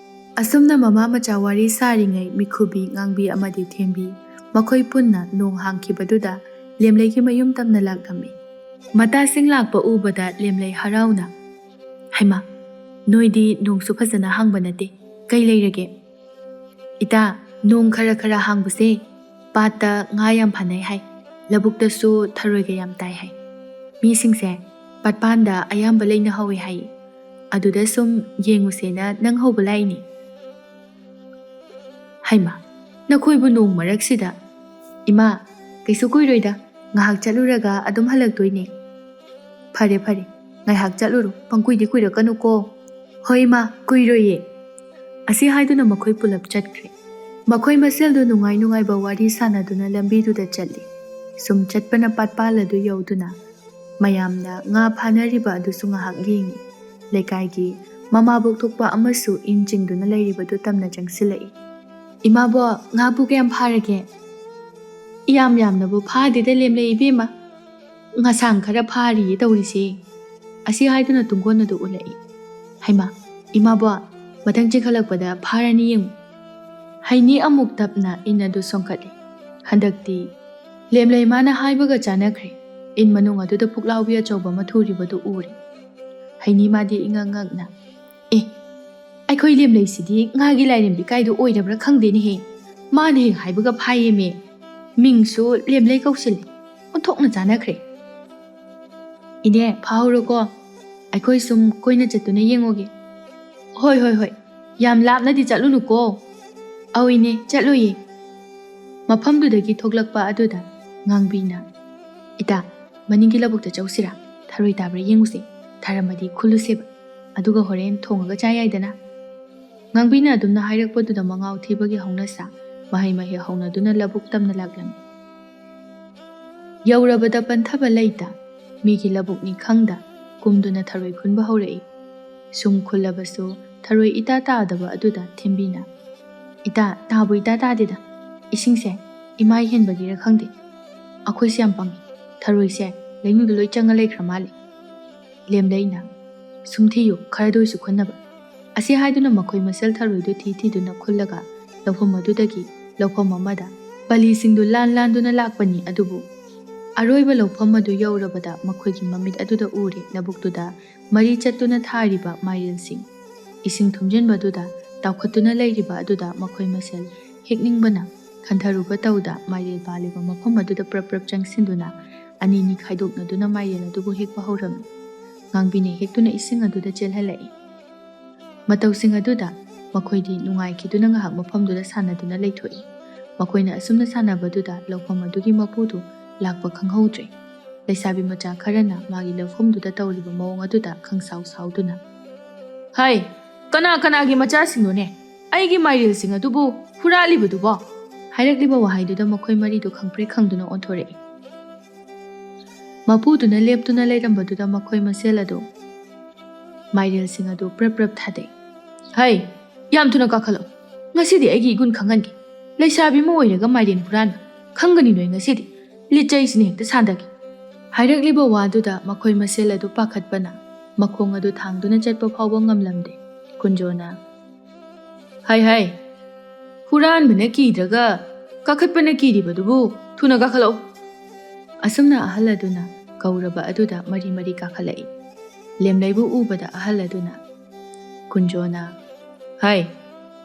ꯑꯁꯨꯝꯅ ꯃꯃꯥ ꯃꯆꯥ ꯋꯥꯔꯤ ꯁꯥꯔꯤꯉꯩ ꯃꯤꯈꯨꯕꯤ, ꯉꯥꯡꯕꯤ ꯑꯃꯗꯤ ꯊꯦꯝꯕꯤ ꯃꯈꯣꯏ ꯄꯨꯟꯅ ꯅꯣꯡ ꯍꯥꯡꯈꯤꯕꯗꯨꯗ ꯂꯦꯝꯂꯩꯒꯤ ꯃꯌꯨꯝ ꯇꯝꯅ ꯂꯥꯛꯂꯝꯃꯤ꯫ ꯃꯇꯥꯁꯤꯡ ꯂꯥꯛꯄ ꯎꯕꯗ ꯂꯦꯝꯂꯩ ꯍꯔꯥꯎꯅ "ꯍꯩꯃꯥ, ꯅꯣꯏꯗꯤ ꯅꯣꯡꯁꯨ ꯐꯖꯅ ꯍꯥꯡꯕ ꯅꯠꯇꯦ, ꯀꯩ ꯂꯩꯔꯒꯦ?" "ꯏꯇꯥ, ꯅꯣꯡ ꯈꯔ ꯈꯔ ꯍꯥꯡꯕꯁꯦ ꯄꯥꯠꯇ ꯉꯥ ꯌꯥꯝ ꯐꯥꯅꯩ ꯍꯥꯏ, ꯂꯧꯕꯨꯛꯇꯁꯨ ꯊꯔꯣꯏꯒ ꯌꯥꯝ ꯇꯥꯏ ꯍꯥꯏ꯫ ꯃꯤꯁꯤꯡꯁꯦ ꯄꯥꯠꯄꯥꯟꯗ ꯑꯌꯥꯝꯕ ꯂꯩꯅꯍꯧꯋꯦ ꯍꯥꯏꯌꯦ꯫ ꯑꯗꯨꯗ ꯁꯨꯝ ꯌꯦꯡꯉꯨꯁꯦꯅ ꯅꯪ ꯍꯧꯕ ꯂꯥꯛꯏꯅꯤ." "ꯍꯩꯃꯥ, ꯅꯈꯣꯏꯕꯨ ꯅꯣꯡ ꯃꯔꯛꯁꯤꯗ?" "ꯏꯃꯥ, ꯀꯩꯁꯨ ꯀꯨꯏꯔꯣꯏꯗ, ꯉꯥꯏꯍꯥꯛ ꯆꯠꯂꯨꯔꯒ ꯑꯗꯨꯝ ꯍꯜꯂꯛꯇꯣꯏꯅꯦ." "ꯐꯔꯦ ꯐꯔꯦ, ꯉꯥꯏꯍꯥꯛ ꯆꯠꯂꯨꯔꯣ, ꯄꯪꯀꯨꯏꯗꯤ ꯀꯨꯏꯔꯛꯀꯅꯨꯀꯣ." "ꯍꯣꯏ ꯏꯃꯥ, ꯀꯨꯏꯔꯣꯏꯌꯦ." ꯑꯁꯤ ꯍꯥꯏꯗꯨꯅ ꯃꯈꯣꯏ ꯄꯨꯂꯞ ꯆꯠꯈ꯭ꯔꯦ꯫ ꯃꯈꯣꯏ ꯃꯁꯦꯜꯗꯨ ꯅꯨꯡꯉꯥꯏ ꯅꯨꯡꯉꯥꯏꯕ ꯋꯥꯔꯤ ꯁꯥꯟꯅꯗꯨꯅ ꯂꯝꯕꯤꯗꯨꯗ ꯆꯠꯂꯤ꯫ ꯁꯨꯝ ꯆꯠꯄꯅ ꯄꯥꯠꯄꯥꯜ ꯑꯗꯨ ꯌꯧꯗꯨꯅ ꯃꯌꯥꯝꯅ ꯉꯥ ꯐꯥꯅꯔꯤꯕ ꯑꯗꯨꯁꯨ ꯉꯥꯏꯍꯥꯛ ꯌꯦꯡꯉꯤ꯫ ꯂꯩꯀꯥꯏꯒꯤ ꯃꯃꯥꯕꯣꯛ ꯊꯣꯛꯄ ꯑꯃꯁꯨ ꯏꯟ ꯆꯤꯡꯗꯨꯅ ꯂꯩꯔꯤꯕꯗꯨ ꯇꯝꯅ ꯆꯪꯁꯤꯜꯂꯛꯏ꯫ "ꯏꯃꯥꯕꯣꯛ, ꯉꯥꯕꯨ ꯀꯌꯥꯝ ꯐꯥꯔꯒꯦ?" "ꯏꯌꯥꯝ ꯌꯥꯝꯅꯕꯨ ꯐꯥꯗꯦꯗ ꯂꯦꯝꯂꯩ ꯏꯕꯦꯝꯃ, ꯉꯁꯥꯡ ꯈꯔ ꯐꯥꯔꯤꯌꯦ ꯇꯧꯔꯤꯁꯦ." ꯑꯁꯤ ꯍꯥꯏꯗꯨꯅ ꯇꯨꯡꯒꯣꯟ ꯑꯗꯨ ꯎꯠꯂꯛꯏ꯫ "ꯍꯩꯃꯥ, ꯏꯃꯥꯕꯣꯛ, ꯃꯊꯪ ꯆꯤꯡꯈꯠꯂꯛꯄꯗ ꯐꯥꯔꯅꯤ ꯌꯦꯡꯉꯨ." ꯍꯩꯅꯤ ꯑꯃꯨꯛ ꯇꯞꯅ ꯏꯟ ꯑꯗꯨ ꯁꯣꯟꯀꯠꯂꯤ꯫ ꯍꯟꯗꯛꯇꯤ ꯂꯦꯝꯂꯩ ꯃꯥꯅ ꯍꯥꯏꯕꯒ ꯆꯥꯟꯅꯈ꯭ꯔꯦ꯫ ꯏꯟ ꯃꯅꯨꯡ ꯑꯗꯨꯗ ꯄꯨꯛꯂꯥꯎꯕꯤ ꯑꯆꯧꯕ ꯑꯃ ꯊꯨꯔꯤꯕꯗꯨ ꯎꯔꯦ꯫ ꯍꯩꯅꯤ ꯃꯥꯗꯤ ꯏꯉꯛ ꯉꯛꯅ "ꯑꯦ, ꯑꯩꯈꯣꯏ ꯂꯦꯝꯂꯩꯁꯤꯗꯤ ꯉꯥꯒꯤ ꯂꯥꯏꯔꯦꯝꯕꯤ ꯀꯥꯏꯗꯨ ꯑꯣꯏꯔꯕ꯭ꯔꯥ ꯈꯪꯗꯦꯅꯦꯍꯦ, ꯃꯥꯅ ꯍꯦꯛ ꯍꯥꯏꯕꯒ ꯐꯥꯏꯌꯦꯃꯦ, ꯃꯤꯡꯁꯨ ꯂꯦꯝꯂꯩ ꯀꯧꯁꯤꯜꯂꯤ, ꯑꯣꯟꯊꯣꯛꯅ ꯆꯥꯟꯅꯈ꯭ꯔꯦ." "ꯏꯅꯦ, ꯐꯥꯍꯧꯔꯣꯀꯣ, ꯑꯩꯈꯣꯏ ꯁꯨꯝ ꯀꯣꯏꯅ ꯆꯠꯇꯨꯅ ꯌꯦꯡꯉꯨꯒꯦ." "ꯍꯣꯏ ꯍꯣꯏ ꯍꯣꯏ, ꯌꯥꯝ ꯂꯥꯞꯅꯗꯤ ꯆꯠꯂꯨꯅꯨꯀꯣ." "ꯑꯧ ꯏꯅꯦ, ꯆꯠꯂꯣꯏꯌꯦ." ꯃꯐꯝꯗꯨꯗꯒꯤ ꯊꯣꯛꯂꯛꯄ ꯑꯗꯨꯗ ꯉꯥꯡꯕꯤꯅ "ꯏꯇꯥ, ꯃꯅꯤꯡꯒꯤ ꯂꯧꯕꯨꯛꯇ ꯆꯧꯁꯤꯔꯥ? ꯊꯔꯣꯏ ꯇꯥꯕ꯭ꯔꯥ ꯌꯦꯡꯉꯨꯁꯦ, ꯊꯥꯔꯝꯃꯗꯤ ꯈꯨꯜꯂꯨꯁꯦꯕ, ꯑꯗꯨꯒ ꯍꯣꯔꯦꯟ ꯊꯣꯡꯉꯒ ꯆꯥ ꯌꯥꯏꯗꯅ." ꯉꯥꯡꯕꯤꯅ ꯑꯗꯨꯝꯅ ꯍꯥꯏꯔꯛꯄꯗꯨꯗ ꯃꯉꯥꯎ ꯊꯤꯕꯒꯤ ꯍꯧꯅꯁꯥ ꯃꯍꯩ ꯃꯍꯩ ꯍꯧꯅꯗꯨꯅ ꯂꯧꯕꯨꯛ ꯇꯝꯅ ꯂꯥꯛꯂꯝꯃꯤ꯫ ꯌꯧꯔꯕꯗ ꯄꯟꯊꯕ ꯂꯩꯇ ꯃꯤꯒꯤ ꯂꯧꯕꯨꯛꯅꯤ ꯈꯪꯗ ꯀꯨꯝꯗꯨꯅ ꯊꯔꯣꯏ ꯈꯨꯟꯕ ꯍꯧꯔꯛꯏ꯫ ꯁꯨꯝ ꯈꯨꯜꯂꯕꯁꯨ ꯊꯔꯣꯏ ꯏꯇꯥ ꯇꯥꯗꯕ ꯑꯗꯨꯗ ꯊꯦꯝꯕꯤꯅ "ꯏꯇꯥ, ꯇꯥꯕꯨ ꯏꯇꯥ ꯇꯥꯗꯦꯗ, ꯏꯁꯤꯡꯁꯦ ꯏꯃꯥꯏ ꯍꯦꯟꯕꯒꯤꯔ ꯈꯪꯗꯦ, ꯑꯩꯈꯣꯏꯁꯦ ꯌꯥꯝ ꯄꯪꯉꯤ, ꯊꯔꯣꯏꯁꯦ ꯂꯩꯅꯨꯡꯗ ꯂꯣꯏ ꯆꯪꯉ ꯂꯩꯈ꯭ꯔ ꯃꯥꯜꯂꯦ." ꯂꯦꯝꯂꯩꯅ "ꯁꯨꯝ ꯊꯤꯌꯨ, ꯈꯔꯗ ꯑꯣꯏꯁꯨ ꯈꯨꯟꯅꯕ." ꯑꯁꯤ ꯍꯥꯏꯗꯨꯅ ꯃꯈꯣꯏ ꯃꯁꯦꯜ ꯊꯔꯣꯏꯗꯨ ꯊꯤ ꯊꯤꯗꯨꯅ ꯈꯨꯜꯂꯒ ꯂꯧꯐꯝ ꯑꯗꯨꯗꯒꯤ ꯂꯧꯐꯝ ꯑꯃꯗ ꯄꯂꯤꯁꯤꯡꯗꯨ ꯂꯥꯟ ꯂꯥꯟꯗꯨꯅ ꯂꯥꯛꯄꯅꯤ꯫ ꯑꯗꯨꯕꯨ ꯑꯔꯣꯏꯕ ꯂꯧꯐꯝ ꯑꯗꯨ ꯌꯧꯔꯕꯗ ꯃꯈꯣꯏꯒꯤ ꯃꯃꯤꯠ ꯑꯗꯨꯗ ꯎꯔꯦ ꯂꯧꯕꯨꯛꯇꯨꯗ ꯃꯔꯤ ꯆꯠꯇꯨꯅ ꯊꯥꯔꯤꯕ ꯃꯥꯏꯔꯦꯟꯁꯤꯡ꯫ ꯏꯁꯤꯡ ꯊꯨꯝꯖꯤꯟꯕꯗꯨꯗ ꯇꯥꯎꯈꯠꯇꯨꯅ ꯂꯩꯔꯤꯕ ꯑꯗꯨꯗ ꯃꯈꯣꯏ ꯃꯁꯦꯜ ꯍꯦꯛꯅꯤꯡꯕꯅ ꯈꯟꯊꯔꯨꯕ ꯇꯧꯗ ꯃꯥꯏꯔꯦꯟ ꯄꯥꯜꯂꯤꯕ ꯃꯐꯝ ꯑꯗꯨꯗ ꯄ꯭ꯔꯞ ꯄ꯭ꯔꯞ ꯆꯪꯁꯤꯟꯗꯨꯅ ꯑꯅꯤꯅꯤ ꯈꯥꯏꯗꯣꯛꯅꯗꯨꯅ ꯃꯥꯏꯔꯦꯟ ꯑꯗꯨꯕꯨ ꯍꯦꯛꯄ ꯍꯧꯔꯝꯃꯤ꯫ ꯉꯥꯡꯕꯤꯅ ꯍꯦꯛꯇꯨꯅ ꯏꯁꯤꯡ ꯑꯗꯨꯗ ꯆꯦꯜꯍꯜꯂꯛꯏ꯫ ꯃꯇꯧꯁꯤꯡ ꯑꯗꯨꯗ ꯃꯈꯣꯏꯗꯤ ꯅꯨꯡꯉꯥꯏꯈꯤꯗꯨꯅ ꯉꯥꯏꯍꯥꯛ ꯃꯐꯝꯗꯨꯗ ꯁꯥꯟꯅꯗꯨꯅ ꯂꯩꯊꯣꯛꯏ꯫ ꯃꯈꯣꯏꯅ ꯑꯁꯨꯝꯅ ꯁꯥꯟꯅꯕꯗꯨꯗ ꯂꯧꯐꯝ ꯑꯗꯨꯒꯤ ꯃꯄꯨꯗꯨ ꯂꯥꯛꯄ ꯈꯪꯍꯧꯗ꯭ꯔꯦ꯫ ꯂꯩꯁꯥꯕꯤ ꯃꯆꯥ ꯈꯔꯅ ꯃꯥꯒꯤ ꯂꯧꯐꯝꯗꯨꯗ ꯇꯧꯔꯤꯕ ꯃꯑꯣꯡ ꯑꯗꯨꯗ ꯈꯪꯁꯥꯎ ꯁꯥꯎꯗꯨꯅ "ꯍꯩ, ꯀꯅꯥ ꯀꯅꯥꯒꯤ ꯃꯆꯥꯁꯤꯡꯅꯣꯅꯦ ꯑꯩꯒꯤ ꯃꯥꯏꯔꯦꯜꯁꯤꯡ ꯑꯗꯨꯕꯨ ꯍꯨꯔꯥꯜꯂꯤꯕꯗꯨꯕꯣ?" ꯍꯥꯏꯔꯛꯂꯤꯕ ꯋꯥꯍꯩꯗꯨꯗ ꯃꯈꯣꯏ ꯃꯔꯤꯗꯨ ꯈꯪꯄ꯭ꯔꯦꯛ ꯈꯪꯗꯨꯅ ꯑꯣꯟꯊꯣꯔꯛꯏ꯫ ꯃꯄꯨꯗꯨꯅ ꯂꯦꯞꯇꯨꯅ ꯂꯩꯔꯝꯕꯗꯨꯗ ꯃꯈꯣꯏ ꯃꯁꯦꯜ ꯑꯗꯨ ꯃꯥꯏꯔꯦꯜꯁꯤꯡ ꯑꯗꯨ ꯄ꯭ꯔꯞ ꯄ꯭ꯔꯞ ꯊꯥꯗꯩ꯫ "ꯍꯩ, ꯌꯥꯝ ꯊꯨꯅ ꯀꯥꯈꯠꯂꯛꯎ, ꯉꯁꯤꯗꯤ ꯑꯩꯒꯤ ꯏꯒꯨꯟ ꯈꯪꯍꯟꯒꯦ, ꯂꯩꯁꯥꯕꯤ ꯑꯃ ꯑꯣꯏꯔꯒ ꯃꯥꯏꯔꯦꯟ ꯍꯨꯔꯥꯟꯕ ꯈꯪꯒꯅꯤ ꯅꯣꯏ ꯉꯁꯤꯗꯤ, ꯂꯤꯠꯆꯩꯁꯤꯅ ꯍꯦꯛꯇ ꯁꯥꯟꯗꯒꯦ." ꯍꯥꯏꯔꯛꯂꯤꯕ ꯋꯥꯗꯨꯗ ꯃꯈꯣꯏ ꯃꯁꯦꯜ ꯑꯗꯨ ꯄꯥꯈꯠꯄꯅ ꯃꯈꯣꯡ ꯑꯗꯨ ꯊꯥꯡꯗꯨꯅ ꯆꯠꯄ ꯐꯥꯎꯕ ꯉꯝꯂꯝꯗꯦ꯫ ꯀꯨꯟꯖꯣꯅ "ꯍꯩ ꯍꯩ, ꯍꯨꯔꯥꯟꯕꯅ ꯀꯤꯗ꯭ꯔꯒ ꯀꯥꯈꯠꯄꯅ ꯀꯤꯔꯤꯕꯗꯨꯕꯨ ꯊꯨꯅ ꯀꯥꯈꯠꯂꯛꯎ ꯑꯁꯨꯝꯅ ꯑꯍꯜ ꯑꯗꯨꯅ ꯀꯧꯔꯕ ꯑꯗꯨꯗ ꯃꯔꯤ ꯃꯔꯤ ꯀꯥꯈꯠꯂꯛꯏ ꯂꯦꯝꯂꯩꯕꯨ ꯎꯕꯗ ꯑꯍꯜ ꯑꯗꯨꯅ ꯀꯨꯟꯖꯣꯅ ꯍꯥꯏ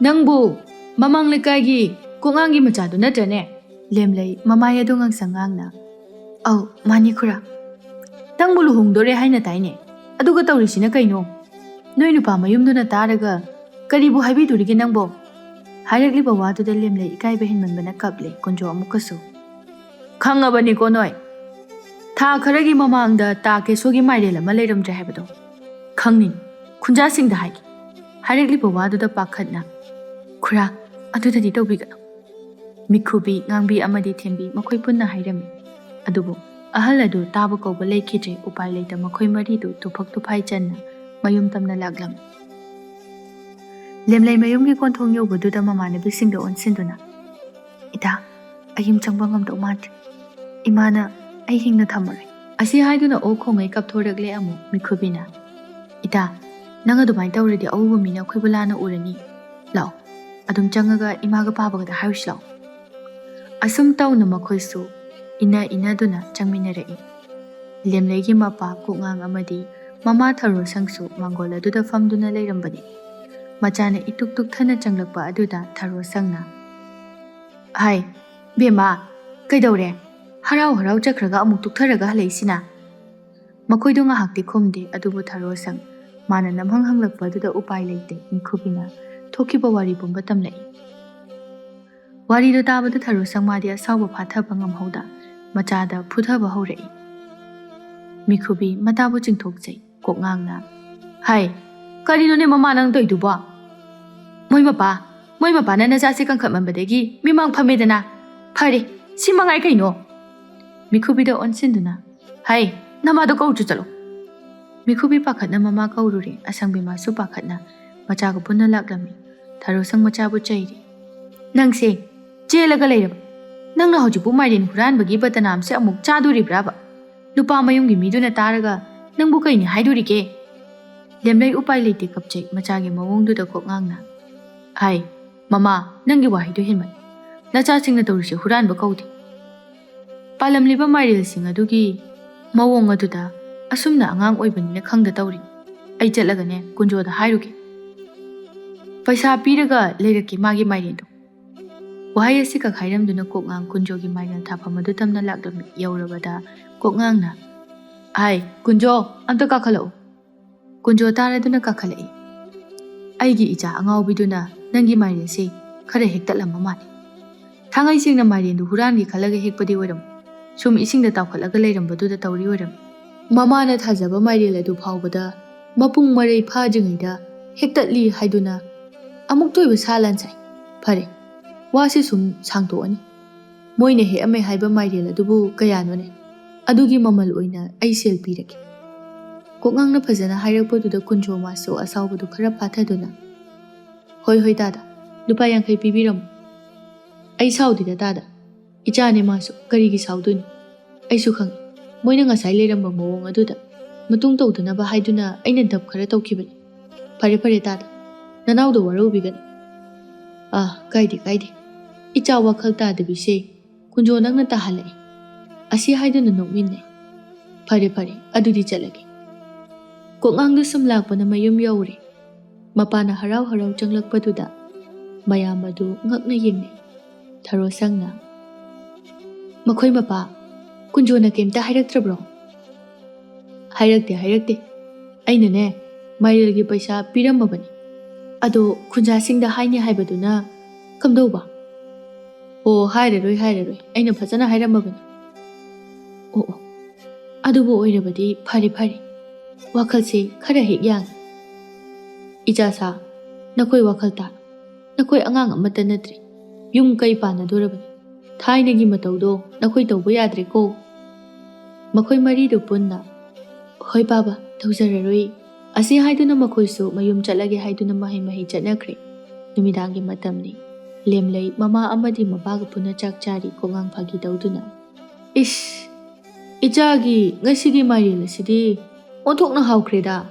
ꯅꯪꯕꯨ ꯃꯃꯥꯡ ꯂꯩꯀꯥꯏꯒꯤ ꯀꯣꯛꯉꯥꯡꯒꯤ ꯃꯆꯥꯗꯨ ꯅꯠꯇ꯭ꯔꯅꯦ ꯂꯦꯝꯂꯩ ꯃꯃꯥꯏ ꯑꯗꯨ ꯉꯥꯡꯁꯪ ꯉꯥꯡꯅ ꯑꯧ ꯃꯥꯅꯤ ꯈꯨꯔꯥ ꯅꯪꯕꯨ ꯂꯨꯍꯣꯡꯗꯣꯔꯦ ꯍꯥꯏꯅ ꯇꯥꯏꯅꯦ ꯑꯗꯨꯒ ꯇꯧꯔꯤꯁꯤꯅ ꯀꯩꯅꯣ ꯅꯣꯏ ꯅꯨꯄꯥ ꯃꯌꯨꯝꯗꯨꯅ ꯇꯥꯔꯒ ꯀꯔꯤꯕꯨ ꯍꯥꯏꯕꯤꯗꯣꯔꯤꯒꯦ ꯅꯪꯕꯣ ꯍꯥꯏꯔꯛꯂꯤꯕ ꯋꯥꯗꯨꯗ ꯂꯦꯝꯂꯩ ꯏꯀꯥꯏꯕ ꯍꯦꯟꯃꯟꯕꯅ ꯀꯞꯂꯦ ꯀꯨꯟꯖꯣ ꯑꯃꯨꯛꯀꯁꯨ ꯈꯪꯉꯕꯅꯤꯀꯣ ꯅꯣꯏ ꯊꯥ ꯈꯔꯒꯤ ꯃꯃꯥꯡꯗ ꯇꯥ ꯀꯦꯁꯣꯒꯤ ꯃꯥꯏꯔꯦꯜ ꯑꯃ ꯂꯩꯔꯝꯗ꯭ꯔꯦ ꯍꯥꯏꯕꯗꯣ ꯈꯪꯅꯤ ꯈꯨꯟꯖꯥꯁꯤꯡꯗ ꯍꯥꯏꯒꯦ ꯍꯥꯏꯔꯛꯂꯤꯕ ꯋꯥꯗꯨꯗ ꯄꯥꯈꯠꯅ ꯈꯨꯔꯥ ꯑꯗꯨꯗꯗꯤ ꯇꯧꯕꯤꯒꯅꯨ ꯃꯤꯈꯨꯕꯤ ꯉꯥꯡꯕꯤ ꯑꯃꯗꯤ ꯊꯦꯝꯕꯤ ꯃꯈꯣꯏ ꯄꯨꯟꯅ ꯍꯥꯏꯔꯝꯃꯤ ꯑꯗꯨꯕꯨ ꯑꯍꯜ ꯑꯗꯨ ꯇꯥꯕ ꯀꯧꯕ ꯂꯩꯈꯤꯗ꯭ꯔꯦ ꯎꯄꯥꯏ ꯂꯩꯇ ꯃꯈꯣꯏ ꯃꯔꯤꯗꯨ ꯇꯨꯐꯛ ꯇꯨꯐꯥꯏ ꯆꯟꯅ ꯃꯌꯨꯝ ꯇꯝꯅ ꯂꯥꯛꯂꯝꯃꯤ ꯂꯦꯝꯂꯩ ꯃꯌꯨꯝꯒꯤ ꯀꯣꯟꯊꯣꯡ ꯌꯧꯕꯗꯨꯗ ꯃꯃꯥꯟꯅꯕꯤꯁꯤꯡꯗ ꯑꯣꯟꯁꯤꯟꯗꯨꯅ ꯏꯇꯥ ꯑꯩ ꯌꯨꯝ ꯆꯪꯕ ꯉꯝꯗꯧ ꯃꯥꯟꯗ꯭ꯔꯦ ꯏꯃꯥꯅ ꯑꯩ ꯍꯤꯡꯅ ꯊꯝꯃꯔꯣꯏ ꯑꯁꯤ ꯍꯥꯏꯗꯨꯅ ꯑꯣꯛ ꯈꯣꯡꯉꯩ ꯀꯞꯊꯣꯔꯛꯂꯦ ꯑꯃꯨꯛ ꯃꯤꯈꯨꯕꯤꯅ ꯏꯇꯥ ꯅꯪ ꯑꯗꯨꯃꯥꯏꯅ ꯇꯧꯔꯗꯤ ꯑꯎꯕ ꯃꯤꯅ ꯑꯩꯈꯣꯏꯕꯨ ꯂꯥꯟꯅ ꯎꯔꯅꯤ ꯂꯥꯛꯑꯣ ꯑꯗꯨꯝ ꯆꯪꯉꯒ ꯏꯃꯥꯒ ꯄꯥꯕꯒꯗ ꯍꯥꯏꯔꯨꯁꯤ ꯂꯥꯛꯑꯣ ꯑꯁꯨꯝ ꯇꯧꯅ ꯃꯈꯣꯏꯁꯨ ꯏꯟꯅꯗꯨꯅ ꯆꯪꯃꯤꯟꯅꯔꯛꯏ ꯂꯦꯝꯂꯩꯒꯤ ꯃꯄꯥ ꯀꯣꯛꯉꯥꯡ ꯑꯃꯗꯤ ꯃꯃꯥ ꯊꯔꯣꯁꯪꯁꯨ ꯃꯥꯡꯒꯣꯜ ꯑꯗꯨꯗ ꯐꯝꯗꯨꯅ ꯂꯩꯔꯝꯕꯅꯤ ꯃꯆꯥꯅ ꯏꯇꯨꯛ ꯇꯨꯛꯊꯅ ꯆꯪꯂꯛꯄ ꯑꯗꯨꯗ ꯊꯔꯣꯁꯪꯅ ꯍꯥꯏ ꯕꯦꯝꯃꯥ ꯀꯩꯗꯧꯔꯦ ꯍꯔꯥꯎ ꯍꯔꯥꯎ ꯆꯠꯈ꯭ꯔꯒ ꯑꯃꯨꯛ ꯇꯨꯛꯊꯔꯒ ꯍꯜꯂꯛꯏꯁꯤꯅ ꯃꯈꯣꯏꯗꯣ ꯉꯥꯏꯍꯥꯛꯇꯤ ꯈꯨꯝꯗꯦ ꯑꯗꯨꯕꯨ ꯊꯔꯣꯁꯪ ꯃꯥꯅ ꯅꯝꯍꯪ ꯍꯪꯂꯛꯄ ꯑꯗꯨꯗ ꯎꯄꯥꯏ ꯂꯩꯇꯦ ꯃꯤꯈꯨꯕꯤꯅ ꯊꯣꯛꯈꯤꯕ ꯋꯥꯔꯤ ꯄꯨꯝꯕ ꯇꯝꯂꯛꯏ ꯋꯥꯔꯤꯗꯣ ꯇꯥꯕꯗ ꯊꯔꯣꯁꯪ ꯃꯥꯗꯤ ꯑꯁꯥꯎꯕ ꯐꯥꯊꯕ ꯉꯝꯍꯧꯗ ꯃꯆꯥꯗ ꯐꯨꯊꯕ ꯍꯧꯔꯛꯏ ꯃꯤꯈꯨꯕꯤ ꯃꯇꯥꯕꯨ ꯆꯤꯡꯊꯣꯛꯆꯩ ꯀꯣꯛꯉꯥꯡꯅ ꯍꯥꯏ ꯀꯔꯤꯅꯣꯅꯦ ꯃꯃꯥ ꯅꯪ ꯇꯧꯏꯗꯨꯕꯣ ꯃꯣꯏ ꯃꯄꯥꯅ ꯅꯆꯥꯁꯦ ꯀꯟꯈꯠꯃꯟꯕꯗꯒꯤ ꯃꯤꯃꯥꯡ ꯐꯝꯃꯦꯗꯅ ꯐꯔꯦ ꯁꯤ ꯃꯉꯥꯏ ꯀꯩꯅꯣ ꯃꯤꯈꯨꯕꯤꯗ ꯑꯣꯟꯁꯤꯟꯗꯨꯅ ꯍꯥꯏ ꯅꯃꯥꯗꯣ ꯀꯧꯔꯨꯆꯣ ꯆꯠꯂꯣ ꯃꯤꯈꯨꯕꯤ ꯄꯥꯈꯠꯅ ꯃꯃꯥ ꯀꯧꯔꯨꯔꯦ ꯑꯁꯪꯕꯤ ꯃꯥꯁꯨ ꯄꯥꯈꯠꯅ ꯃꯆꯥꯒ ꯄꯨꯟꯅ ꯂꯥꯛꯂꯝꯃꯤ ꯊꯔꯣꯁꯪ ꯃꯆꯥꯕꯨ ꯆꯩꯔꯤ ꯅꯪꯁꯦ ꯆꯦꯜꯂꯒ ꯂꯩꯔꯕ ꯅꯪꯅ ꯍꯧꯖꯤꯛꯄꯨ ꯃꯥꯏꯔꯦꯟ ꯍꯨꯔꯥꯟꯕꯒꯤ ꯕꯗꯅꯥꯝꯁꯦ ꯑꯃꯨꯛ ꯆꯥꯗꯣꯔꯤꯕ꯭ꯔꯥꯕ ꯅꯨꯄꯥ ꯃꯌꯨꯝꯒꯤ ꯃꯤꯗꯨꯅ ꯇꯥꯔꯒ ꯅꯪꯕꯨ ꯀꯩꯅꯤ ꯍꯥꯏꯗꯣꯔꯤꯒꯦ ꯂꯦꯝꯂꯩ ꯎꯄꯥꯏ ꯂꯩꯇꯦ ꯀꯞꯆꯩ ꯃꯆꯥꯒꯤ ꯃꯑꯣꯡꯗꯨꯗ ꯀꯣꯛꯉꯥꯡꯅ ꯍꯥꯏ ꯃꯃꯥ ꯅꯪꯒꯤ ꯋꯥꯍꯩꯗꯣ ꯍꯦꯟꯃꯟ ꯅꯆꯥꯁꯤꯡꯅ ꯇꯧꯔꯤꯁꯦ ꯍꯨꯔꯥꯟꯕ ꯀꯧꯗꯦ ꯄꯥꯜꯂꯝꯂꯤꯕ ꯃꯥꯏꯔꯦꯜꯁꯤꯡ ꯑꯗꯨꯒꯤ ꯃꯑꯣꯡ ꯑꯗꯨꯗ ꯑꯁꯨꯝꯅ ꯑꯉꯥꯡ ꯑꯣꯏꯕꯅꯤꯅ ꯈꯪꯗ ꯇꯧꯔꯤ ꯑꯩ ꯆꯠꯂꯒꯅꯦ ꯀꯨꯟꯖꯣꯗ ꯍꯥꯏꯔꯨꯒꯦ ꯄꯩꯁꯥ ꯄꯤꯔꯒ ꯂꯩꯔꯛꯀꯦ ꯃꯥꯒꯤ ꯃꯥꯏꯔꯦꯟꯗꯣ ꯋꯥꯍꯩ ꯑꯁꯤ ꯀꯛꯈꯥꯏꯔꯝꯗꯨꯅ ꯀꯣꯛꯉꯥꯡ ꯀꯨꯟꯖꯣꯒꯤ ꯃꯥꯏꯔꯦꯟ ꯊꯥꯐꯝ ꯑꯗꯨ ꯇꯝꯅ ꯂꯥꯛꯂꯝꯃꯤ ꯌꯧꯔꯕꯗ ꯀꯣꯛꯉꯥꯡꯅ ꯍꯥꯏ ꯀꯨꯟꯖꯣ ꯑꯝꯇ ꯀꯥꯈꯠꯂꯛꯎ ꯀꯨꯟꯖꯣ ꯇꯥꯔꯗꯨꯅ ꯀꯥꯈꯠꯂꯛꯏ ꯑꯩꯒꯤ ꯏꯆꯥ ꯑꯉꯥꯎꯕꯤꯗꯨꯅ ꯅꯪꯒꯤ ꯃꯥꯏꯔꯦꯟꯁꯦ ꯈꯔ ꯍꯦꯛꯇꯠꯂꯝꯕ ꯃꯥꯜꯂꯤ ꯊꯥꯡꯉꯩ ꯁꯦꯡꯅ ꯃꯥꯏꯔꯦꯟꯗꯨ ꯍꯨꯔꯥꯟꯒꯦ ꯈꯜꯂꯒ ꯍꯦꯛꯄꯗꯤ ꯑꯣꯏꯔꯝꯃꯣꯏ ꯁꯨꯝ ꯏꯁꯤꯡꯗ ꯇꯥꯎꯈꯠꯂꯒ ꯂꯩꯔꯝꯕꯗꯨꯗ ꯇꯧꯔꯤ ꯑꯣꯏꯔꯝꯃꯤ ꯃꯃꯥꯅ ꯊꯥꯖꯕ ꯃꯥꯏꯔꯦꯟ ꯑꯗꯨ ꯐꯥꯎꯕꯗ ꯃꯄꯨꯡ ꯃꯔꯩ ꯐꯥꯗ꯭ꯔꯤꯉꯩꯗ ꯍꯦꯛꯇꯠꯂꯤ ꯍꯥꯏꯗꯨꯅ ꯑꯃꯨꯛ ꯇꯣꯏꯕ ꯁꯥ ꯂꯥꯟꯁꯥꯏ ꯐꯔꯦ ꯋꯥꯁꯤ ꯁꯨꯝ ꯁꯥꯡꯇꯣꯛꯑꯅꯤ ꯃꯣꯏꯅ ꯍꯦꯛꯑꯝꯃꯦ ꯍꯥꯏꯕ ꯃꯥꯏꯔꯦꯟ ꯑꯗꯨꯕꯨ ꯀꯌꯥꯅꯣꯅꯦ ꯑꯗꯨꯒꯤ ꯃꯃꯜ ꯑꯣꯏꯅ ꯑꯩ ꯁꯦꯜ ꯄꯤꯔꯒꯦ ꯀꯣꯛꯉꯥꯡꯅ ꯐꯖꯅ ꯍꯥꯏꯔꯛꯄꯗꯨꯗ ꯀꯨꯟꯖꯣ ꯃꯥꯁꯨ ꯑꯁꯥꯎꯕꯗꯨ ꯈꯔ ꯐꯥꯊꯗꯨꯅ ꯍꯣꯏ ꯗꯥꯗꯥ ꯂꯨꯄꯥ 50 ꯄꯤꯕꯤꯔꯝꯃꯨ ꯑꯩ ꯁꯥꯎꯗꯦꯗ ꯗꯥꯗꯥ ꯏꯆꯥꯅꯦ ꯃꯥꯁꯨ ꯀꯔꯤꯒꯤ ꯁꯥꯎꯗꯣꯏꯅꯣ ꯑꯩꯁꯨ ꯈꯪꯉꯤ ꯃꯣꯏꯅ ꯉꯁꯥꯏ ꯂꯩꯔꯝꯕ ꯃꯑꯣꯡ ꯑꯗꯨꯗ ꯃꯇꯨꯡ ꯇꯧꯗꯅꯕ ꯍꯥꯏꯗꯨꯅ ꯑꯩꯅ ꯗꯞ ꯈꯔ ꯇꯧꯈꯤꯕꯅꯤ ꯐꯔꯦ ꯗꯥꯗꯥ ꯅꯅꯥꯎꯗ ꯋꯥꯔꯧꯕꯤꯒꯅꯨ ꯀꯥꯏꯗꯦ ꯏꯆꯥ ꯋꯥꯈꯜ ꯇꯥꯗꯕꯤꯁꯦ ꯀꯨꯟꯖꯣ ꯅꯪꯅ ꯇꯥꯍꯜꯂꯛꯏ ꯑꯁꯤ ꯍꯥꯏꯗꯨꯅ ꯅꯣꯛꯃꯤꯟꯅꯩ ꯐꯔꯦ ꯑꯗꯨꯗꯤ ꯆꯠꯂꯒꯦ ꯀꯣꯛꯉꯥꯡꯗ ꯁꯨꯝ ꯂꯥꯛꯄꯅ ꯃꯌꯨꯝ ꯌꯧꯔꯦ ꯃꯄꯥꯅ ꯍꯔꯥꯎ ꯆꯪꯂꯛꯄꯗꯨꯗ ꯃꯌꯥꯝ ꯑꯗꯨ ꯉꯛꯅ ꯌꯦꯡꯅꯩ ꯊꯔꯣꯁꯪꯅ ꯃꯈꯣꯏ ꯃꯄꯥ ꯀꯨꯟꯖꯣꯅ ꯀꯩꯝꯇ ꯍꯥꯏꯔꯛꯇ꯭ꯔꯕ꯭ꯔꯣ ꯍꯥꯏꯔꯛꯇꯦ ꯑꯩꯅꯅꯦ ꯃꯥꯏꯔꯦꯜꯒꯤ ꯄꯩꯁꯥ ꯄꯤꯔꯝꯃꯕꯅꯤ ꯑꯗꯣ ꯈꯨꯟꯖꯥꯁꯤꯡꯗ ꯍꯥꯏꯅꯤ ꯍꯥꯏꯕꯗꯨꯅ ꯀꯝꯗꯧꯕ ꯑꯣ ꯍꯥꯏꯔꯔꯣꯏ ꯑꯩꯅ ꯐꯖꯅ ꯍꯥꯏꯔꯝꯃꯕꯅꯤ ꯑꯣ ꯑꯗꯨꯕꯨ ꯑꯣꯏꯔꯕꯗꯤ ꯐꯔꯦ ꯋꯥꯈꯜꯁꯦ ꯈꯔ ꯍꯦꯛ ꯌꯥꯡꯉꯤ ꯏꯆꯥꯁꯥ ꯅꯈꯣꯏ ꯋꯥꯈꯜ ꯇꯥꯔꯣ ꯅꯈꯣꯏ ꯑꯉꯥꯡ ꯑꯃꯠꯇ ꯅꯠꯇ꯭ꯔꯤ ꯌꯨꯝ ꯀꯩ ꯄꯥꯟꯅꯗꯣꯔꯕꯅꯤ ꯊꯥꯏꯅꯒꯤ ꯃꯇꯧꯗꯣ ꯅꯈꯣꯏ ꯇꯧꯕ ꯌꯥꯗ꯭ꯔꯦꯀꯣ ꯃꯈꯣꯏ ꯃꯔꯤꯗꯨ ꯄꯨꯟꯅ ꯍꯣꯏ ꯕꯥꯕꯥ ꯇꯧꯖꯔꯔꯣꯏ ꯑꯁꯤ ꯍꯥꯏꯗꯨꯅ ꯃꯈꯣꯏꯁꯨ ꯃꯌꯨꯝ ꯆꯠꯂꯒꯦ ꯍꯥꯏꯗꯨꯅ ꯃꯍꯩ ꯆꯠꯅꯈ꯭ꯔꯦ ꯅꯨꯃꯤꯗꯥꯡꯒꯤ ꯃꯇꯝꯅꯤ ꯂꯦꯝꯂꯩ ꯃꯃꯥ ꯑꯃꯗꯤ ꯃꯄꯥꯒ ꯄꯨꯟꯅ ꯆꯥꯛ ꯆꯥꯔꯤ ꯀꯣꯛꯉꯥꯡ ꯐꯥꯒꯤ ꯇꯧꯗꯨꯅ ꯏꯆꯥꯒꯤ ꯉꯁꯤꯒꯤ ꯃꯥꯏꯔꯦꯟ ꯑꯁꯤꯗꯤ ꯑꯣꯟꯊꯣꯛꯅ ꯍꯥꯎꯈ꯭ꯔꯦꯗ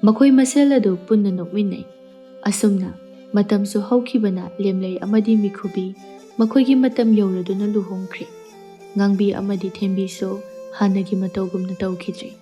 ꯃꯈꯣꯏ ꯃꯁꯦꯜ ꯑꯗꯨ ꯄꯨꯟꯅ ꯅꯣꯛꯃꯤꯟꯅꯩ ꯑꯁꯨꯝꯅ ꯃꯇꯝꯁꯨ ꯍꯧꯈꯤꯕꯅ ꯂꯦꯝꯂꯩ ꯑꯃꯗꯤ ꯃꯤꯈꯨꯕꯤ ꯃꯈꯣꯏꯒꯤ ꯃꯇꯝ ꯌꯧꯔꯗꯨꯅ ꯂꯨꯍꯣꯡꯈ꯭ꯔꯦ꯫ ꯉꯥꯡꯕꯤ ꯑꯃꯗꯤ ꯊꯦꯝꯕꯤꯁꯨ ꯍꯥꯟꯅꯒꯤ ꯃꯇꯧꯒꯨꯝꯅ ꯇꯧꯈꯤꯗ꯭ꯔꯦ꯫